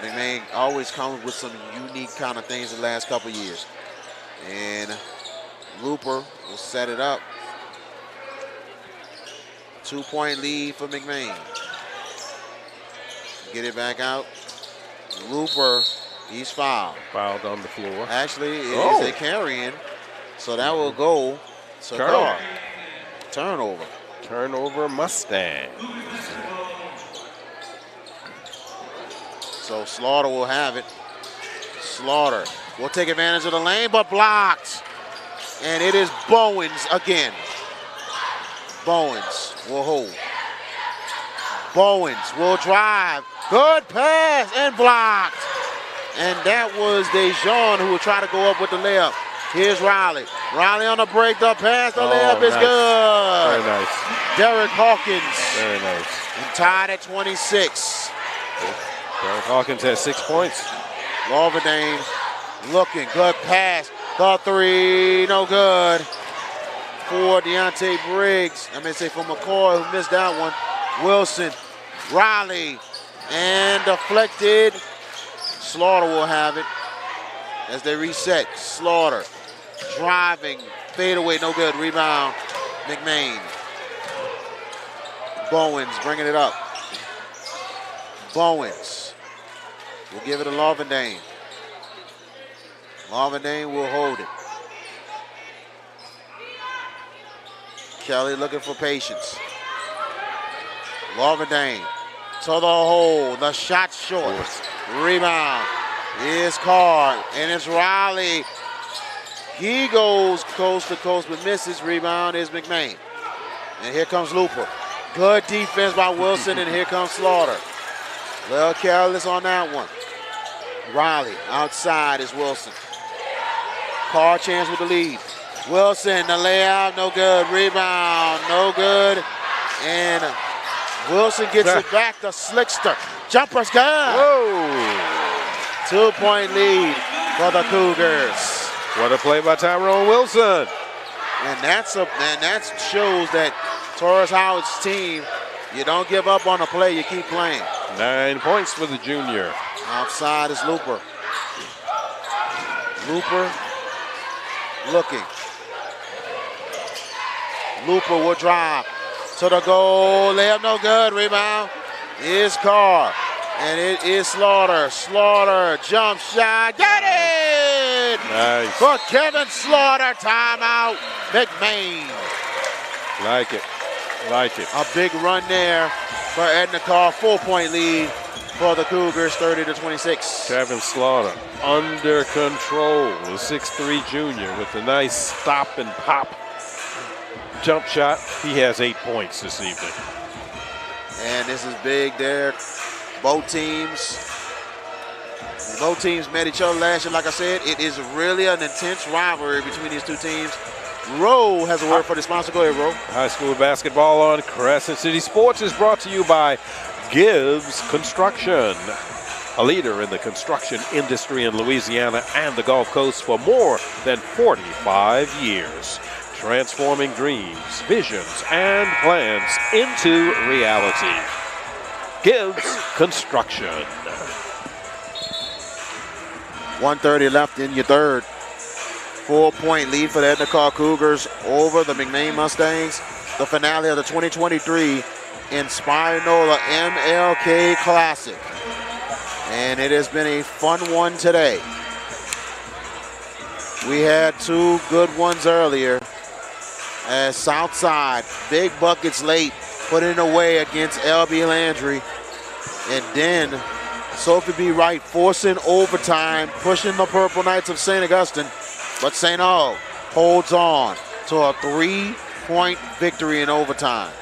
McMain always comes with some unique kind of things the last couple years. And Looper will set it up. 2-point lead for McMain. Get it back out. Looper, he's fouled. Fouled on the floor. Actually, it is a carry-in. So that will go to Karr. Turnover. Turnover Mustang. So Slaughter will have it. Slaughter will take advantage of the lane, but blocked. And it is Bowens again. Bowens will hold. Bowens will drive. Good pass and blocked. And that was Dejan who would try to go up with the layup. Here's Riley. Riley on the break, the pass, the layup is good. Very nice. Derek Hawkins. Very nice. And tied at 26. Derek Hawkins has 6 points. Lorverdane looking, good pass. The three, no good. For Deontay Briggs. For McCoy who missed that one. Wilson, Riley, and deflected. Slaughter will have it as they reset. Slaughter driving, fade away, no good. Rebound, McMain. Bowens bringing it up. Bowens will give it to Lorverdane. Lorverdane will hold it. Kelly looking for patience. Lorverdane to the hole. The shot short. Rebound is Karr, and it's Riley. He goes coast to coast but misses. Rebound is McMain. And here comes Looper. Good defense by Wilson, and here comes Slaughter. A little careless on that one. Riley outside is Wilson. Karr chance with the lead. Wilson, the layup, no good. Rebound, no good. And Wilson gets it back to Slickster. Jumper's good. Whoa. 2-point lead for the Cougars. What a play by Tyrone Wilson. And that shows that Torres Howard's team, you don't give up on a play, you keep playing. 9 points for the junior. Outside is Looper. Looper looking. Looper will drive to the goal. Layup no good. Rebound is Karr. And it is Slaughter. Slaughter, jump shot. Got it! Nice. For Kevin Slaughter. Timeout. McMain. Like it. Like it. A big run there for Edna Karr. 4-point lead for the Cougars, 30-26. Kevin Slaughter under control. The 6'3" junior with a nice stop and pop jump shot. He has 8 points this evening. And this is big there. Both teams met each other last year. Like I said, it is really an intense rivalry between these two teams. Rowe has a word for the sponsor. Go ahead, Rowe. High school basketball on Crescent City Sports is brought to you by Gibbs Construction, a leader in the construction industry in Louisiana and the Gulf Coast for more than 45 years. Transforming dreams, visions, and plans into reality. Gibbs Construction. 1:30 left in your third. 4-point lead for the Edna Karr Cougars over the McMain Mustangs. The finale of the 2023 InspireNOLA MLK Classic. And it has been a fun one today. We had two good ones earlier. As Southside, big buckets late, put it away against LB Landry. And then Sophie B. Wright forcing overtime, pushing the Purple Knights of St. Augustine. But St. Aug holds on to a 3-point victory in overtime.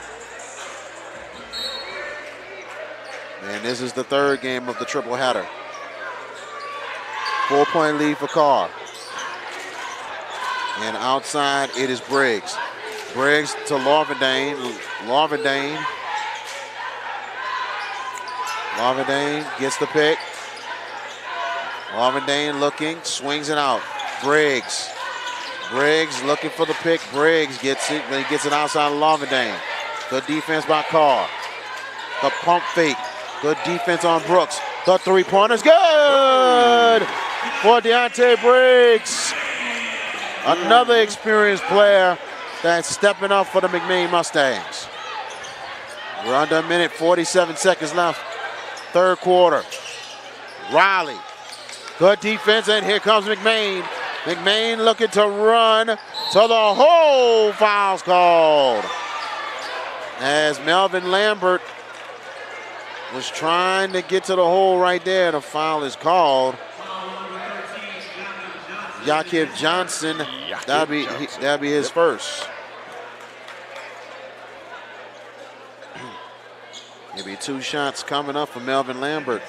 And this is the third game of the triple header. 4-point lead for Karr. And outside it is Briggs. Briggs to Lorverdane. Lorverdane gets the pick. Lorverdane looking, swings it out. Briggs looking for the pick. Briggs gets it, but he gets it outside of Lorverdane. Good defense by Karr. The pump fake. Good defense on Brooks. The three-pointer's good for Deontay Briggs. Another experienced player that's stepping up for the McMain Mustangs. We're under a minute, 47 seconds left. Third quarter. Riley. Good defense, and here comes McMain. McMain looking to run to the hole. Foul's called. As Melvin Lambert was trying to get to the hole right there, the foul is called. Yakib Johnson, that'll be his first. Maybe 2 shots coming up for Melvin Lambert.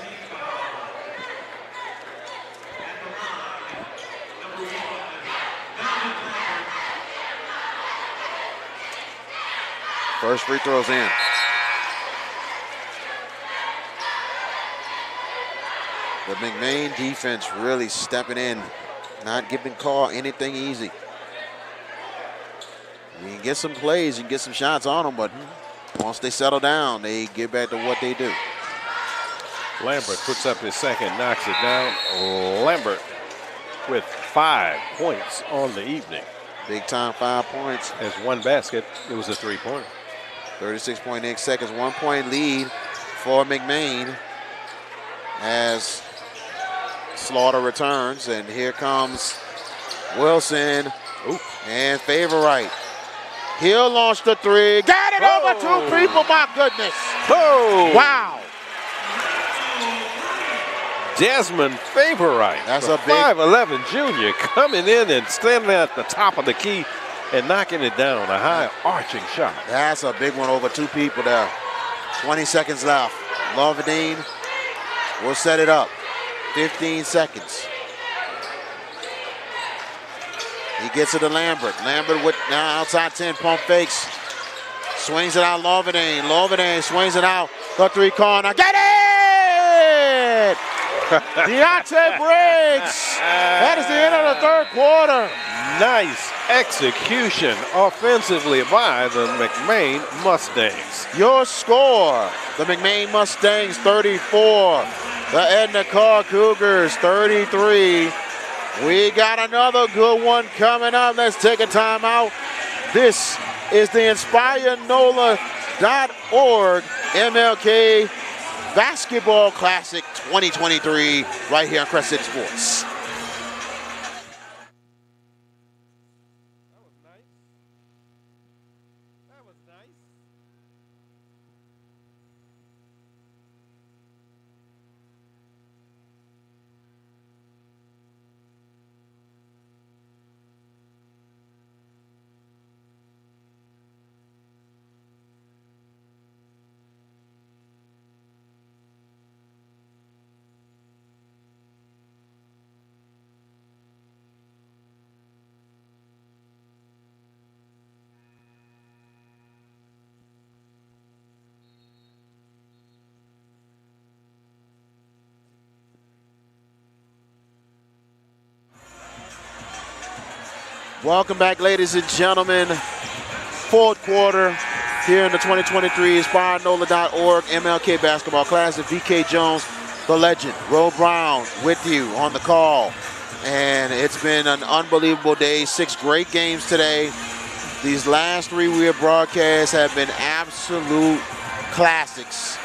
First free throw's in. The McMain defense really stepping in, not giving Karr anything easy. You can get some plays, you can get some shots on them, but once they settle down, they get back to what they do. Lambert puts up his second, knocks it down. Lambert with 5 points on the evening. Big time 5 points. Has 1 basket. It was a 3-pointer. 36.8 seconds, 1 point lead for McMain as Slaughter returns, and here comes Wilson. Ooh. And Favorite. He'll launch the 3. Got it over 2 people, my goodness. Oh. Wow. Desmond Favorite. That's a a big 5'11" junior coming in and standing at the top of the key and knocking it down. A high arching shot. That's a big one over 2 people there. 20 seconds left. Lovedine will set it up. 15 seconds. He gets it to Lambert. Lambert with now outside 10, pump fakes. Swings it out, Lovedine. Lovedine swings it out. The 3 corner. Get it! Deontay Briggs. That is the end of the 3rd quarter. Nice execution offensively by the McMain Mustangs. Your score, the McMain Mustangs 34, the Edna Karr Cougars 33. We got another good one coming up. Let's take a timeout. This is the InspireNOLA.org MLK Basketball Classic 2023 right here on Crest City Sports. Welcome back, ladies and gentlemen. 4th quarter here in the 2023 InspireNOLA.org MLK Basketball Classic. VK Jones, the legend, Ro Brown with you on the call. And it's been an unbelievable day. 6 great games today. These last 3 weird broadcasts have been absolute classics.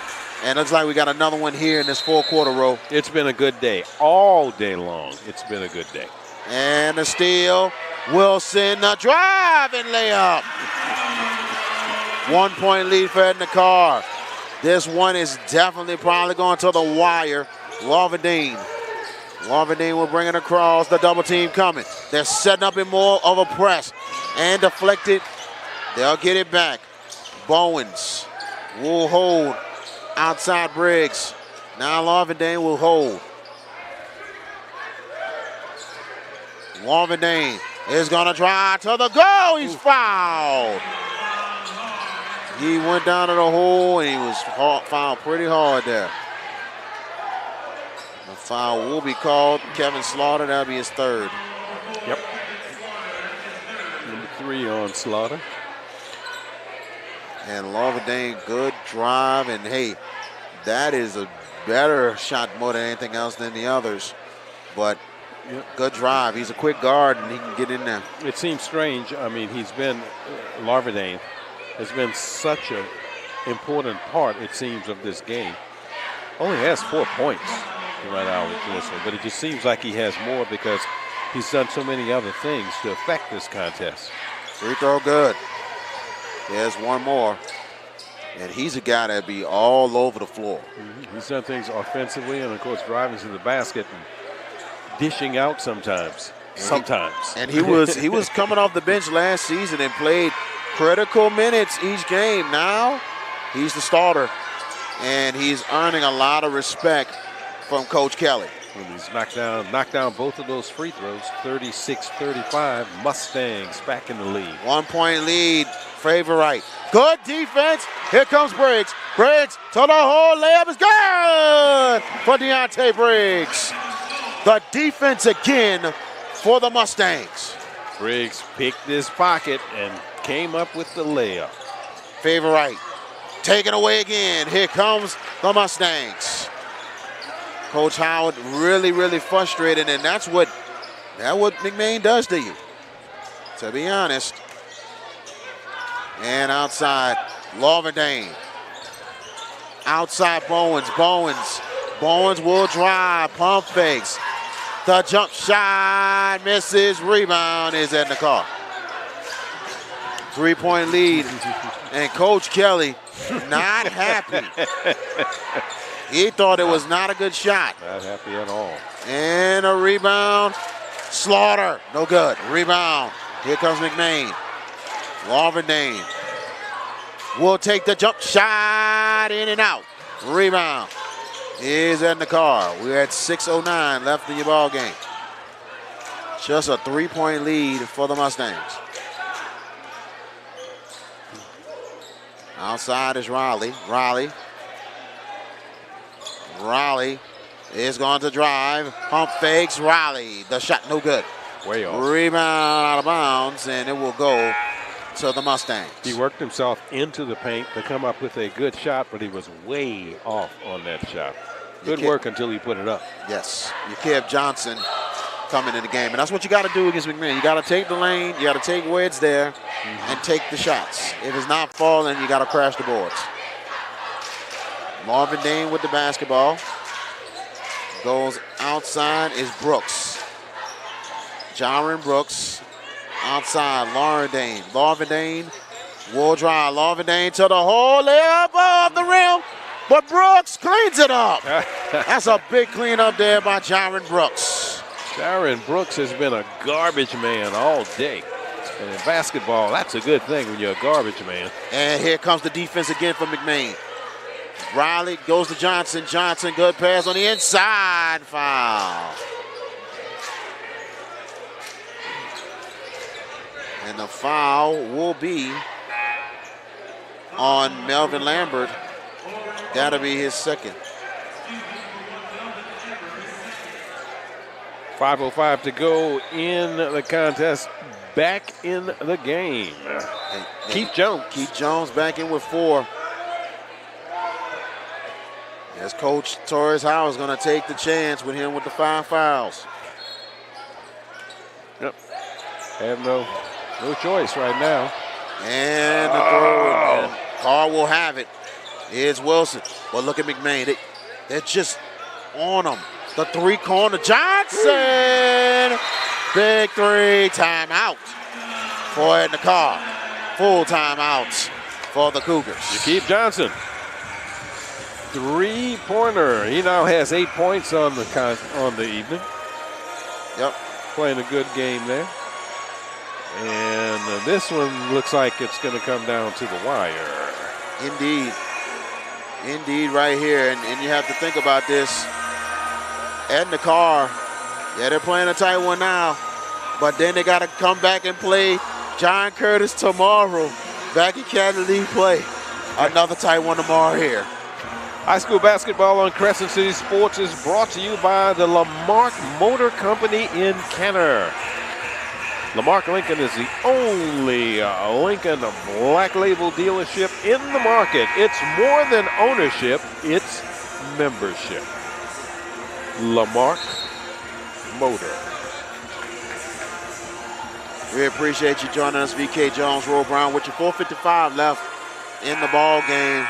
And it looks like we got another one here in this 4th quarter, Ro. It's been a good day. All day long, it's been a good day. And the steal. Wilson, the drive and layup. 1 point lead for Edna Karr. This one is definitely probably going to the wire. Lovedine will bring it across. The double team coming. They're setting up in more of a press and deflected. They'll get it back. Bowens will hold outside Briggs. Now Lovedine will hold. Lovedine is going to drive to the goal. He's fouled. He went down to the hole and he was fouled pretty hard there. The foul will be called. Kevin Slaughter, that'll be his 3rd. Yep. Number 3 on Slaughter. And Lovedine, good drive. And hey, that is a better shot more than anything else than the others. But good drive. He's a quick guard, and he can get in there. It seems strange. I mean, Lovedine has been such an important part, it seems, of this game. Only has 4 points right now with this one, but it just seems like he has more because he's done so many other things to affect this contest. Free throw good. There's one more. And he's a guy that'd be all over the floor. He's done things offensively and, of course, driving to the basket and dishing out sometimes. And he was coming off the bench last season and played critical minutes each game. Now he's the starter. And he's earning a lot of respect from Coach Kelly. And he's knocked down both of those free throws, 36-35. Mustangs back in the lead. 1 point lead, favorite. Good defense. Here comes Briggs. Briggs to the hole. Layup is good for Deontay Briggs. The defense again for the Mustangs. Briggs picked his pocket and came up with the layup. Favorite taken away again. Here comes the Mustangs. Coach Howard really, really frustrated, and that's what McMain does to you, to be honest. And outside, Lovendane. Outside Bowens. Bowens will drive, pump fakes. The jump shot misses. Rebound is Edna Karr. 3 point lead. And Coach Kelly not happy. He thought it was not a good shot. Not happy at all. And a rebound. Slaughter. No good. Rebound. Here comes McMain. Lovendane will take the jump shot, in and out. Rebound is Edna Karr. We're at 6:09 left in the ball game. Just a 3 point lead for the Mustangs. Outside is Riley. Riley is going to drive. Pump fakes. Riley. The shot no good. Way off. Rebound out of bounds, and it will go to the Mustangs. He worked himself into the paint to come up with a good shot, but he was way off on that shot. Good work until he put it up. Yes. Kev Johnson coming in the game. And that's what you got to do against McMain. You got to take the lane. You got to take where it's there and take the shots. If it's not falling, you got to crash the boards. Marvin Dane with the basketball. Goes outside is Brooks. Jaron Brooks. Outside, Lauren Dane. Marvin Dane will drive. Marvin Dane to the hole. Layup off the rim. But Brooks cleans it up. That's a big cleanup there by Jaron Brooks. Jaron Brooks has been a garbage man all day. And in basketball, that's a good thing when you're a garbage man. And here comes the defense again from McMain. Riley goes to Johnson. Johnson, good pass on the inside. Foul. And the foul will be on Melvin Lambert. That'll be his second. 5:05 to go in the contest. Back in the game. Keith Jones back in with 4. As Coach Torres Howard is going to take the chance with him with the 5 fouls. Yep. Have no choice right now. And the throw. And Karr will have it. Here's Wilson. But look at McMain. They're just on him. The 3-corner. Johnson! Big 3. Timeout for Edna Karr. Full timeouts for the Cougars. Keith Johnson. 3-pointer. He now has 8 points on the evening. Yep. Playing a good game there. And this one looks like it's going to come down to the wire. Indeed, right here. And you have to think about this. Edna Karr, yeah, they're playing a tight one now. But then they got to come back and play John Curtis tomorrow. Back in Canada League play. Another tight one tomorrow here. High school basketball on Crescent City Sports is brought to you by the Lamarck Motor Company in Kenner. Lamarck Lincoln is the only Lincoln Black Label dealership in the market. It's more than ownership, it's membership. Lamarck Motor. We appreciate you joining us, VK Jones, Roll Brown, with your 4:55 left in the ball game.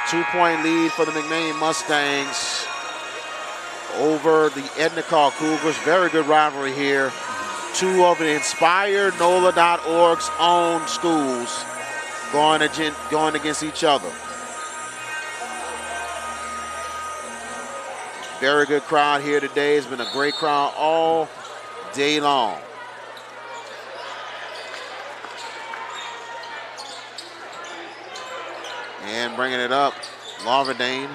2-point lead for the McMain Mustangs over the Edna Karr Cougars. Very good rivalry here. 2 of the InspireNOLA.org's own schools going against each other. Very good crowd here today. It's been a great crowd all day long. And bringing it up Larverdane.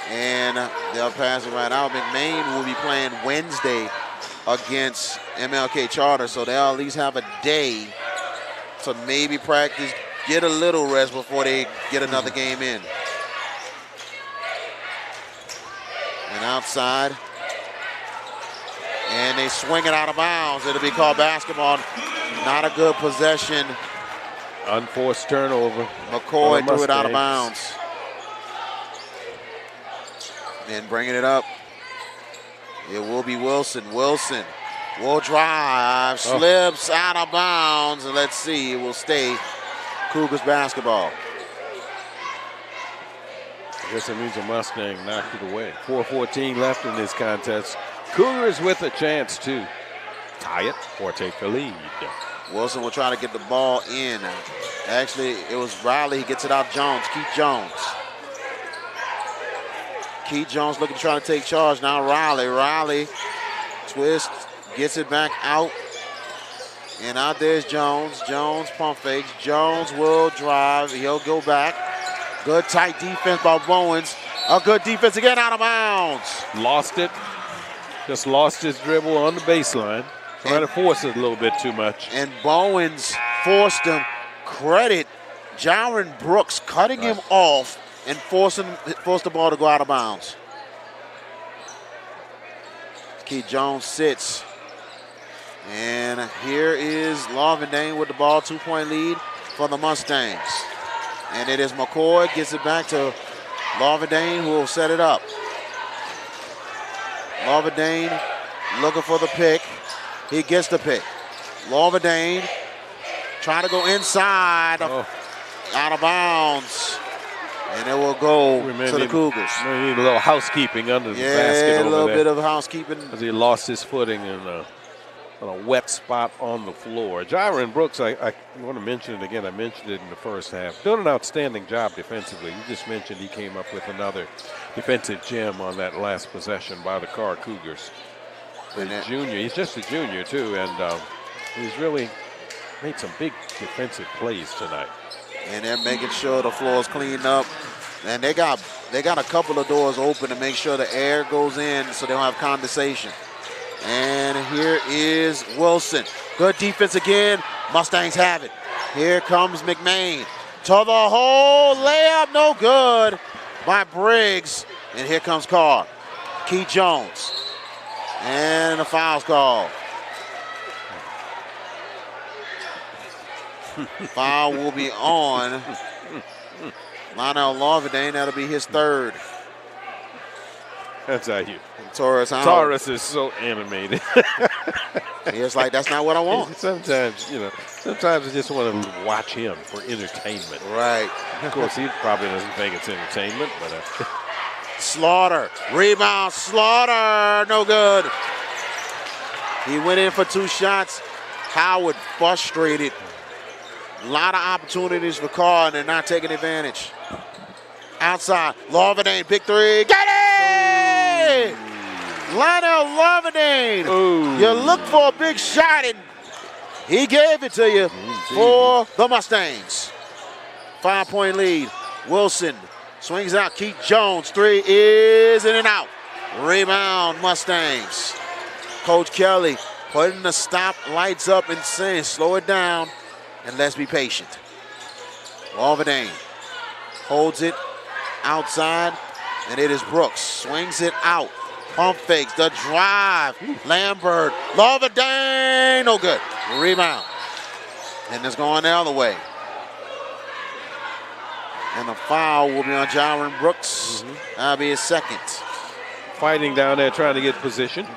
And they'll pass it right out. McMain will be playing Wednesday against MLK Charter, so they'll at least have a day to maybe practice, get a little rest before they get another game in. And outside. And they swing it out of bounds. It'll be called basketball. Not a good possession. Unforced turnover. McCoy threw it out of bounds. And bringing it up, it will be Wilson. Wilson will drive, slips out of bounds, and let's see, it will stay Cougars basketball. I guess it means a Mustang knocked it away. 4:14 left in this contest. Cougars with a chance to tie it or take the lead. Wilson will try to get the ball in. Actually, it was Riley. He gets it out Jones, Keith Jones. Keith Jones looking to try to take charge. Now Riley. Riley twists, gets it back out. And out there's Jones. Jones pump fakes. Jones will drive. He'll go back. Good tight defense by Bowens. A good defense again, out of bounds. Lost it. Just lost his dribble on the baseline. Trying to force it a little bit too much. And Bowens forced him. Credit Jaron Brooks cutting him off and forced the ball to go out of bounds. Keith Jones sits. And here is Larverdane with the ball, 2-point lead for the Mustangs. And it is McCoy, gets it back to Larverdane, who will set it up. Larverdane looking for the pick. He gets the pick. Larverdane trying to go inside, out of bounds. And it will go to the Cougars. We need a little housekeeping under the basket over there. A little bit of housekeeping. As he lost his footing on a wet spot on the floor. Jaron Brooks, I want to mention it again. I mentioned it in the first half. Doing an outstanding job defensively. You just mentioned he came up with another defensive gem on that last possession by the Karr Cougars. The junior, he's just a junior too, and he's really made some big defensive plays tonight. And they're making sure the floor is cleaned up. And they got a couple of doors open to make sure the air goes in so they don't have condensation. And here is Wilson. Good defense again. Mustangs have it. Here comes McMain. To the hole. Layup no good by Briggs. And here comes Karr. Keith Jones. And a foul's called. Foul will be on Lionel Larverdane. That'll be his third. That's how you. Taurus is so animated. It's like, that's not what I want. Sometimes I just want to watch him for entertainment. Right. Of course, he probably doesn't think it's entertainment, but. Slaughter. Rebound. Slaughter. No good. He went in for 2 shots. Howard frustrated. A lot of opportunities for Karr, and they're not taking advantage. Outside. Larverdane. Big three. Get it! Lionel Larverdane. You look for a big shot, and he gave it to you for the Mustangs. 5-point lead. Wilson swings out. Keith Jones. 3 is in and out. Rebound, Mustangs. Coach Kelly putting the stop lights up and saying, slow it down and let's be patient. Larverdane holds it outside, and it is Brooks. Swings it out. Pump fakes. The drive. Lambert. Larverdane. No good. Rebound. And it's going the other way. And the foul will be on Jaron Brooks. That'll be his second. Fighting down there, trying to get position.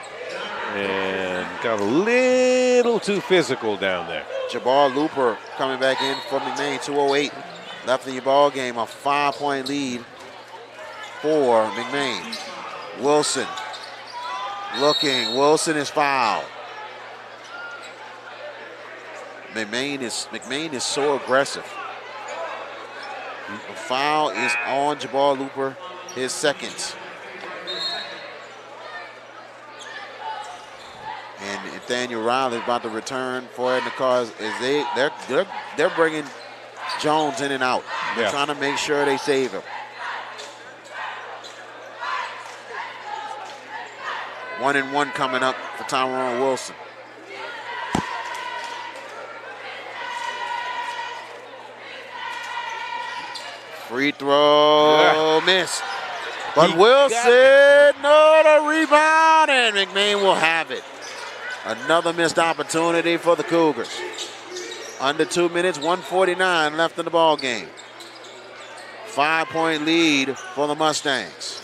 And got a little too physical down there. Jabbar Looper coming back in for McMain. 2:08 left in the ball game. A 5-point lead for McMain. Wilson looking. Wilson is fouled. McMain is so aggressive. The foul is on Jabbar Looper, his second. And Nathaniel Riley is about to return for Edna Karr. They're bringing Jones in and out. They're trying to make sure they save him. 1-1 coming up for Tyrone Wilson. Free throw missed. But Wilson, no, the rebound, and McMain will have it. Another missed opportunity for the Cougars. Under 2 minutes, 1:49 left in the ball game. 5-point lead for the Mustangs.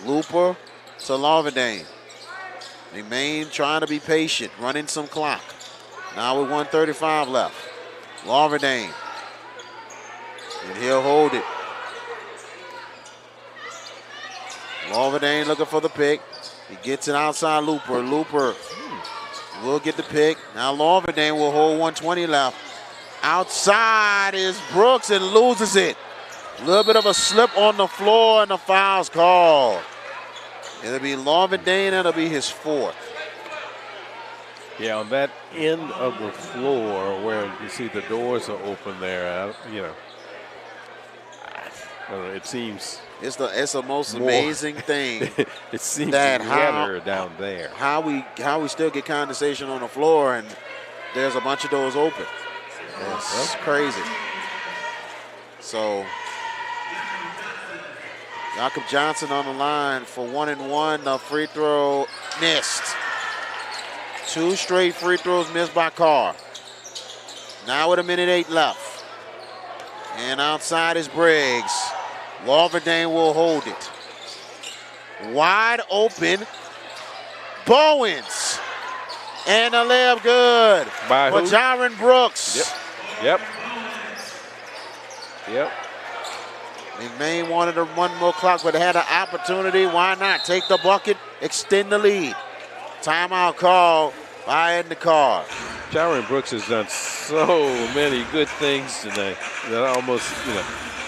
Looper to Larvindane. McMain trying to be patient, running some clock. Now with 1:35 left. Larvindane. And he'll hold it. Larvindane looking for the pick. He gets it outside Looper. Looper will get the pick. Now Larvindane will hold 1:20 left. Outside is Brooks and loses it. A little bit of a slip on the floor and the foul's called. It'll be Larvindane and it'll be his 4th. Yeah, on that end of the floor where you see the doors are open there, it seems it's the most amazing thing. It seems that down there. How we still get condensation on the floor and there's a bunch of doors open. It's crazy. So Jakob Johnson on the line for 1-1. The free throw missed. 2 straight free throws missed by Karr. Now with 1:08 left. And outside is Briggs. Larvindane will hold it. Wide open. Bowens. And a layup good. By for who? Jaron Brooks. Yep. McMain wanted to run more clock, but had an opportunity. Why not? Take the bucket, extend the lead. Timeout call by Edna Karr. Jaron Brooks has done so many good things tonight that almost,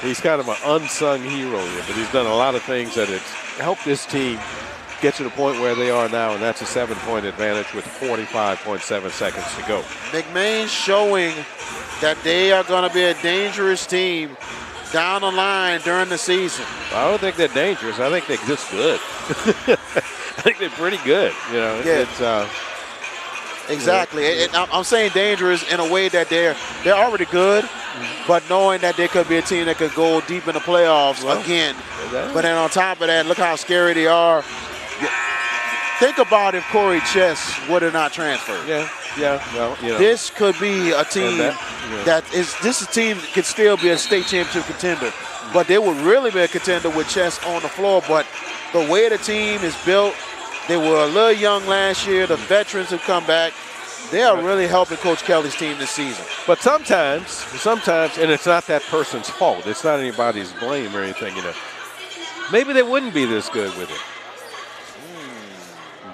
he's kind of an unsung hero here, but he's done a lot of things that have helped this team get to the point where they are now, and that's a 7-point advantage with 45.7 seconds to go. McMain showing that they are going to be a dangerous team down the line during the season. I don't think they're dangerous. I think they're just good. I think they're pretty good. Exactly. I'm saying dangerous in a way that they're already good, but knowing that they could be a team that could go deep in the playoffs again. But then on top of that, look how scary they are. Think about if Corey Chess would have not transferred. This could be a team this team could still be a state championship contender. But they would really be a contender with Chess on the floor. But the way the team is built, they were a little young last year. The veterans have come back. They are really helping Coach Kelly's team this season. But sometimes, and it's not that person's fault. It's not anybody's blame or anything, Maybe they wouldn't be this good with it.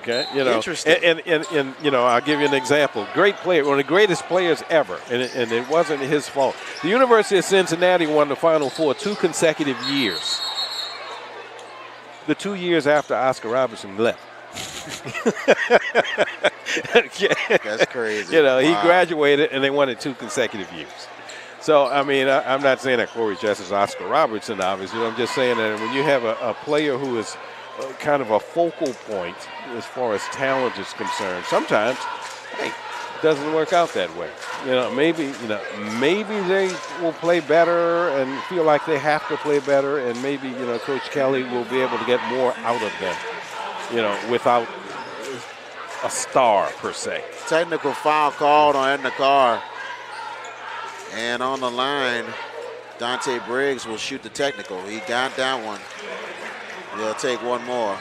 Okay, Interesting. And I'll give you an example. Great player, one of the greatest players ever, and it wasn't his fault. The University of Cincinnati won the Final Four 2 consecutive years. The 2 years after Oscar Robertson left. That's crazy. He graduated and they won it 2 consecutive years. So, I'm not saying that Corey Chess is Oscar Robertson, obviously. I'm just saying that when you have a player who is kind of a focal point as far as talent is concerned, sometimes, it doesn't work out that way. Maybe they will play better and feel like they have to play better, and maybe, Coach Kelly will be able to get more out of them, without a star per se. Technical foul called on Edna Karr. And on the line, Dante Briggs will shoot the technical. He got that one. He'll take one more.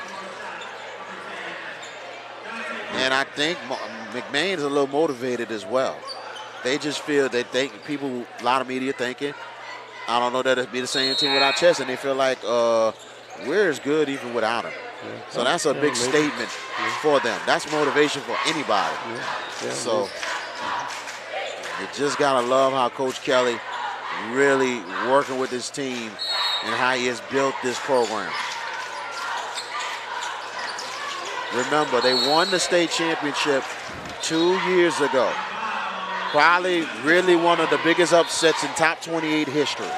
And I think McMain is a little motivated as well. They just feel, they think people, a lot of media thinking, I don't know that it'd be the same team without Chess, and they feel like we're as good even without him. So that's a big statement for them. That's motivation for anybody. So you just got to love how Coach Kelly really working with his team and how he has built this program. Remember, they won the state championship 2 years ago. Probably really one of the biggest upsets in top 28 history.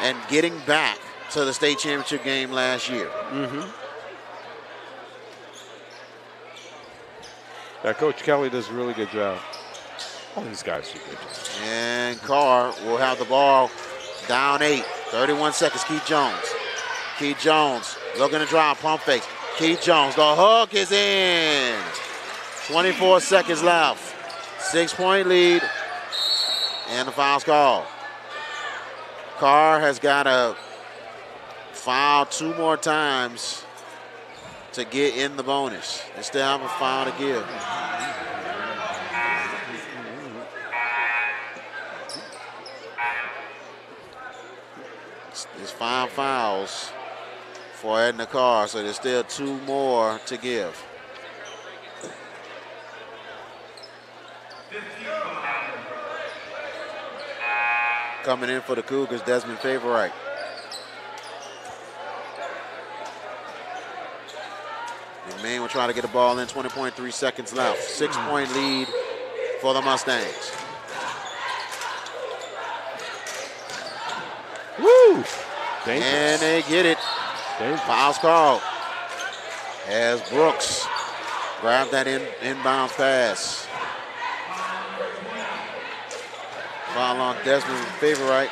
And getting back to the state championship game last year. Now, Coach Kelly does a really good job. All these guys do a good job. And Karr will have the ball down 8. 31 seconds, Keith Jones. Keith Jones looking to drive, pump fakes. Keith Jones, the hook is in. 24 seconds left. 6-point lead. And the foul's called. Karr has got to foul 2 more times to get in the bonus. They still have a foul to give. There's 5 fouls for Edna Karr, so there's still 2 more to give. Coming in for the Cougars, Desmond Favorite. McMain will try to get the ball in, 20.3 seconds left. 6-point lead for the Mustangs. Woo! Dangerous. And they get it. Dangerous. Foul's called as Brooks grabbed that inbound pass. Foul on Desmond Favorite,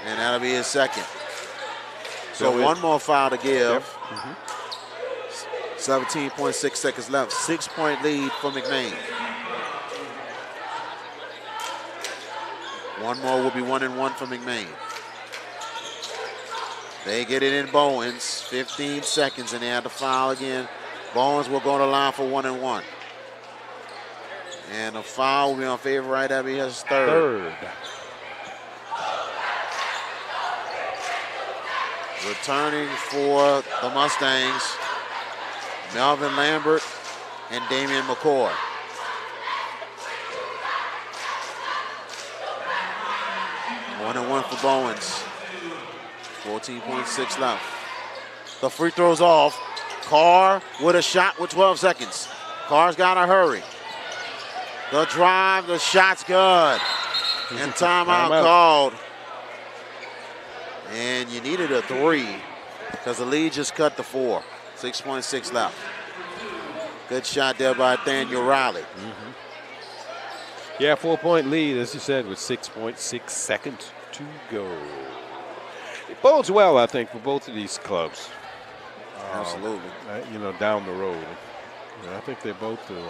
and that'll be his second. So one more foul to give. 17.6 seconds left. 6-point lead for McMain. One more will be 1-1 for McMain. They get it in Bowens. 15 seconds, and they have to foul again. Bowens will go to the line for 1-1. And a foul will be on Favorite. That'll be his third. Returning for the Mustangs, Melvin Lambert and Damian McCoy. One and one for Bowens. 14.6 left. The free throw's off. Karr with a shot with 12 seconds. Karr's got to hurry. The drive, the shot's good. And timeout called. And you needed a 3 because the lead just cut to 4. 6.6 left. Good shot there by Daniel Riley. Yeah, 4-point lead, as you said, with 6.6 seconds to go. It bodes well, I think, for both of these clubs. Absolutely. You know, down the road. I think they both do.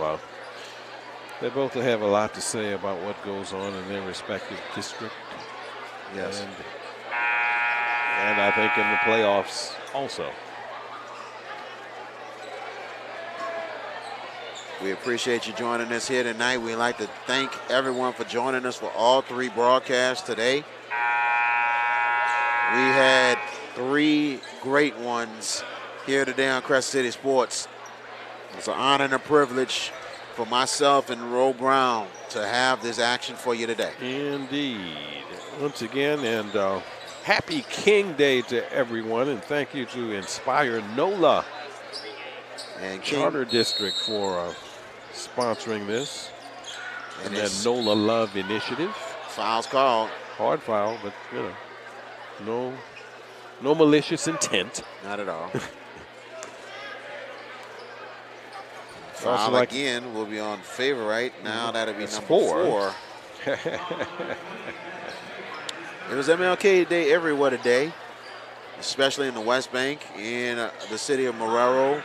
They both have a lot to say about what goes on in their respective district. Yes. And I think in the playoffs also. We appreciate you joining us here tonight. We'd like to thank everyone for joining us for all 3 broadcasts today. We had 3 great ones here today on Crescent City Sports. It's an honor and a privilege for myself and Ro Brown to have this action for you today. Indeed. Once again, and happy King Day to everyone, and thank you to InspireNOLA and Charter District for sponsoring this. And that NOLA Love Initiative. Foul's called. Hard foul, but you know, no malicious intent. Not at all. Foul again will be on Favorite. Now that'll be number 4. It was MLK Day everywhere today, especially in the West Bank, in the city of Marrero.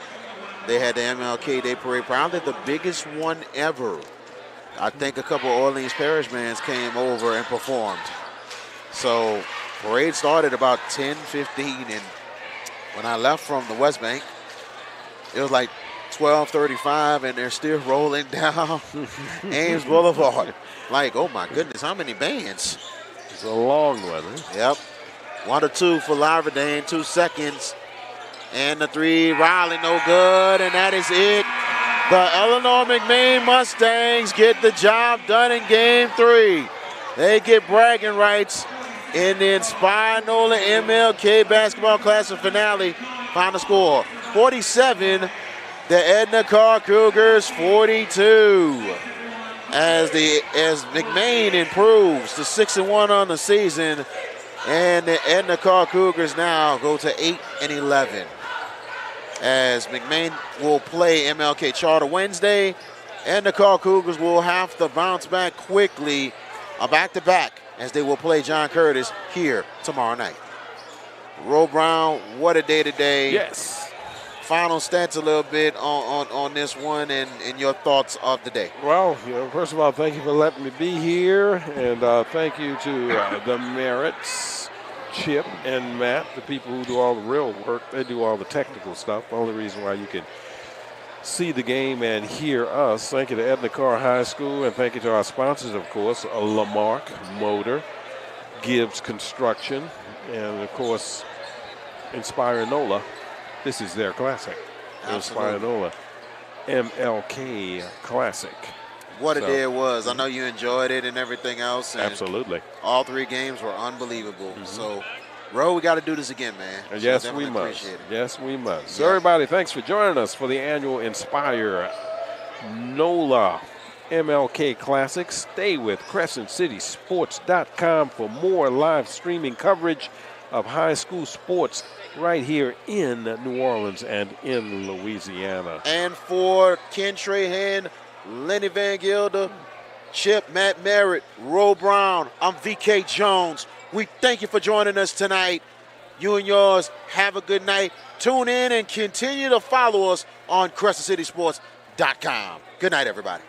They had the MLK Day Parade, probably the biggest one ever. I think a couple of Orleans Parish bands came over and performed. So parade started about 10:15, and when I left from the West Bank, it was like 12:35, and they're still rolling down Ames Boulevard. Like, oh my goodness, how many bands? It's a long one. Yep. 1-2 for Larvadane, 2 seconds. And the 3, Riley, no good, and that is it. The Eleanor McMain Mustangs get the job done in game 3. They get bragging rights in the InspireNOLA MLK Basketball Classic finale. Final score, 47. The Edna Karr Cougars, 42. as McMain improves to 6-1 on the season, and the Edna Karr Cougars now go to 8-11. As McMain will play MLK Charter Wednesday, and the Karr Cougars will have to bounce back quickly, back-to-back, as they will play John Curtis here tomorrow night. Ro Brown, what a day today. Yes. Final stats a little bit on this one and your thoughts of the day. Well, first of all, thank you for letting me be here, and thank you to the Merritts, Chip and Matt, the people who do all the real work. They do all the technical stuff. The only reason why you can see the game and hear us. Thank you to Edna Karr High School, and thank you to our sponsors, of course, Lamarck Motor, Gibbs Construction, and, of course, InspireNOLA. This is their classic. InspireNOLA MLK Classic. What a day it was. I know you enjoyed it and everything else. And absolutely. All 3 games were unbelievable. So, Ro, we got to do this again, man. Yes, we must. Yes, we must. So, everybody, thanks for joining us for the annual InspireNOLA MLK Classic. Stay with CrescentCitySports.com for more live streaming coverage of high school sports right here in New Orleans and in Louisiana. And for Ken Trahan, Lenny Van Gilder, Chip, Matt Merritt, Ro Brown, I'm VK Jones. We thank you for joining us tonight. You and yours, have a good night. Tune in and continue to follow us on CrescentCitySports.com. Good night, everybody.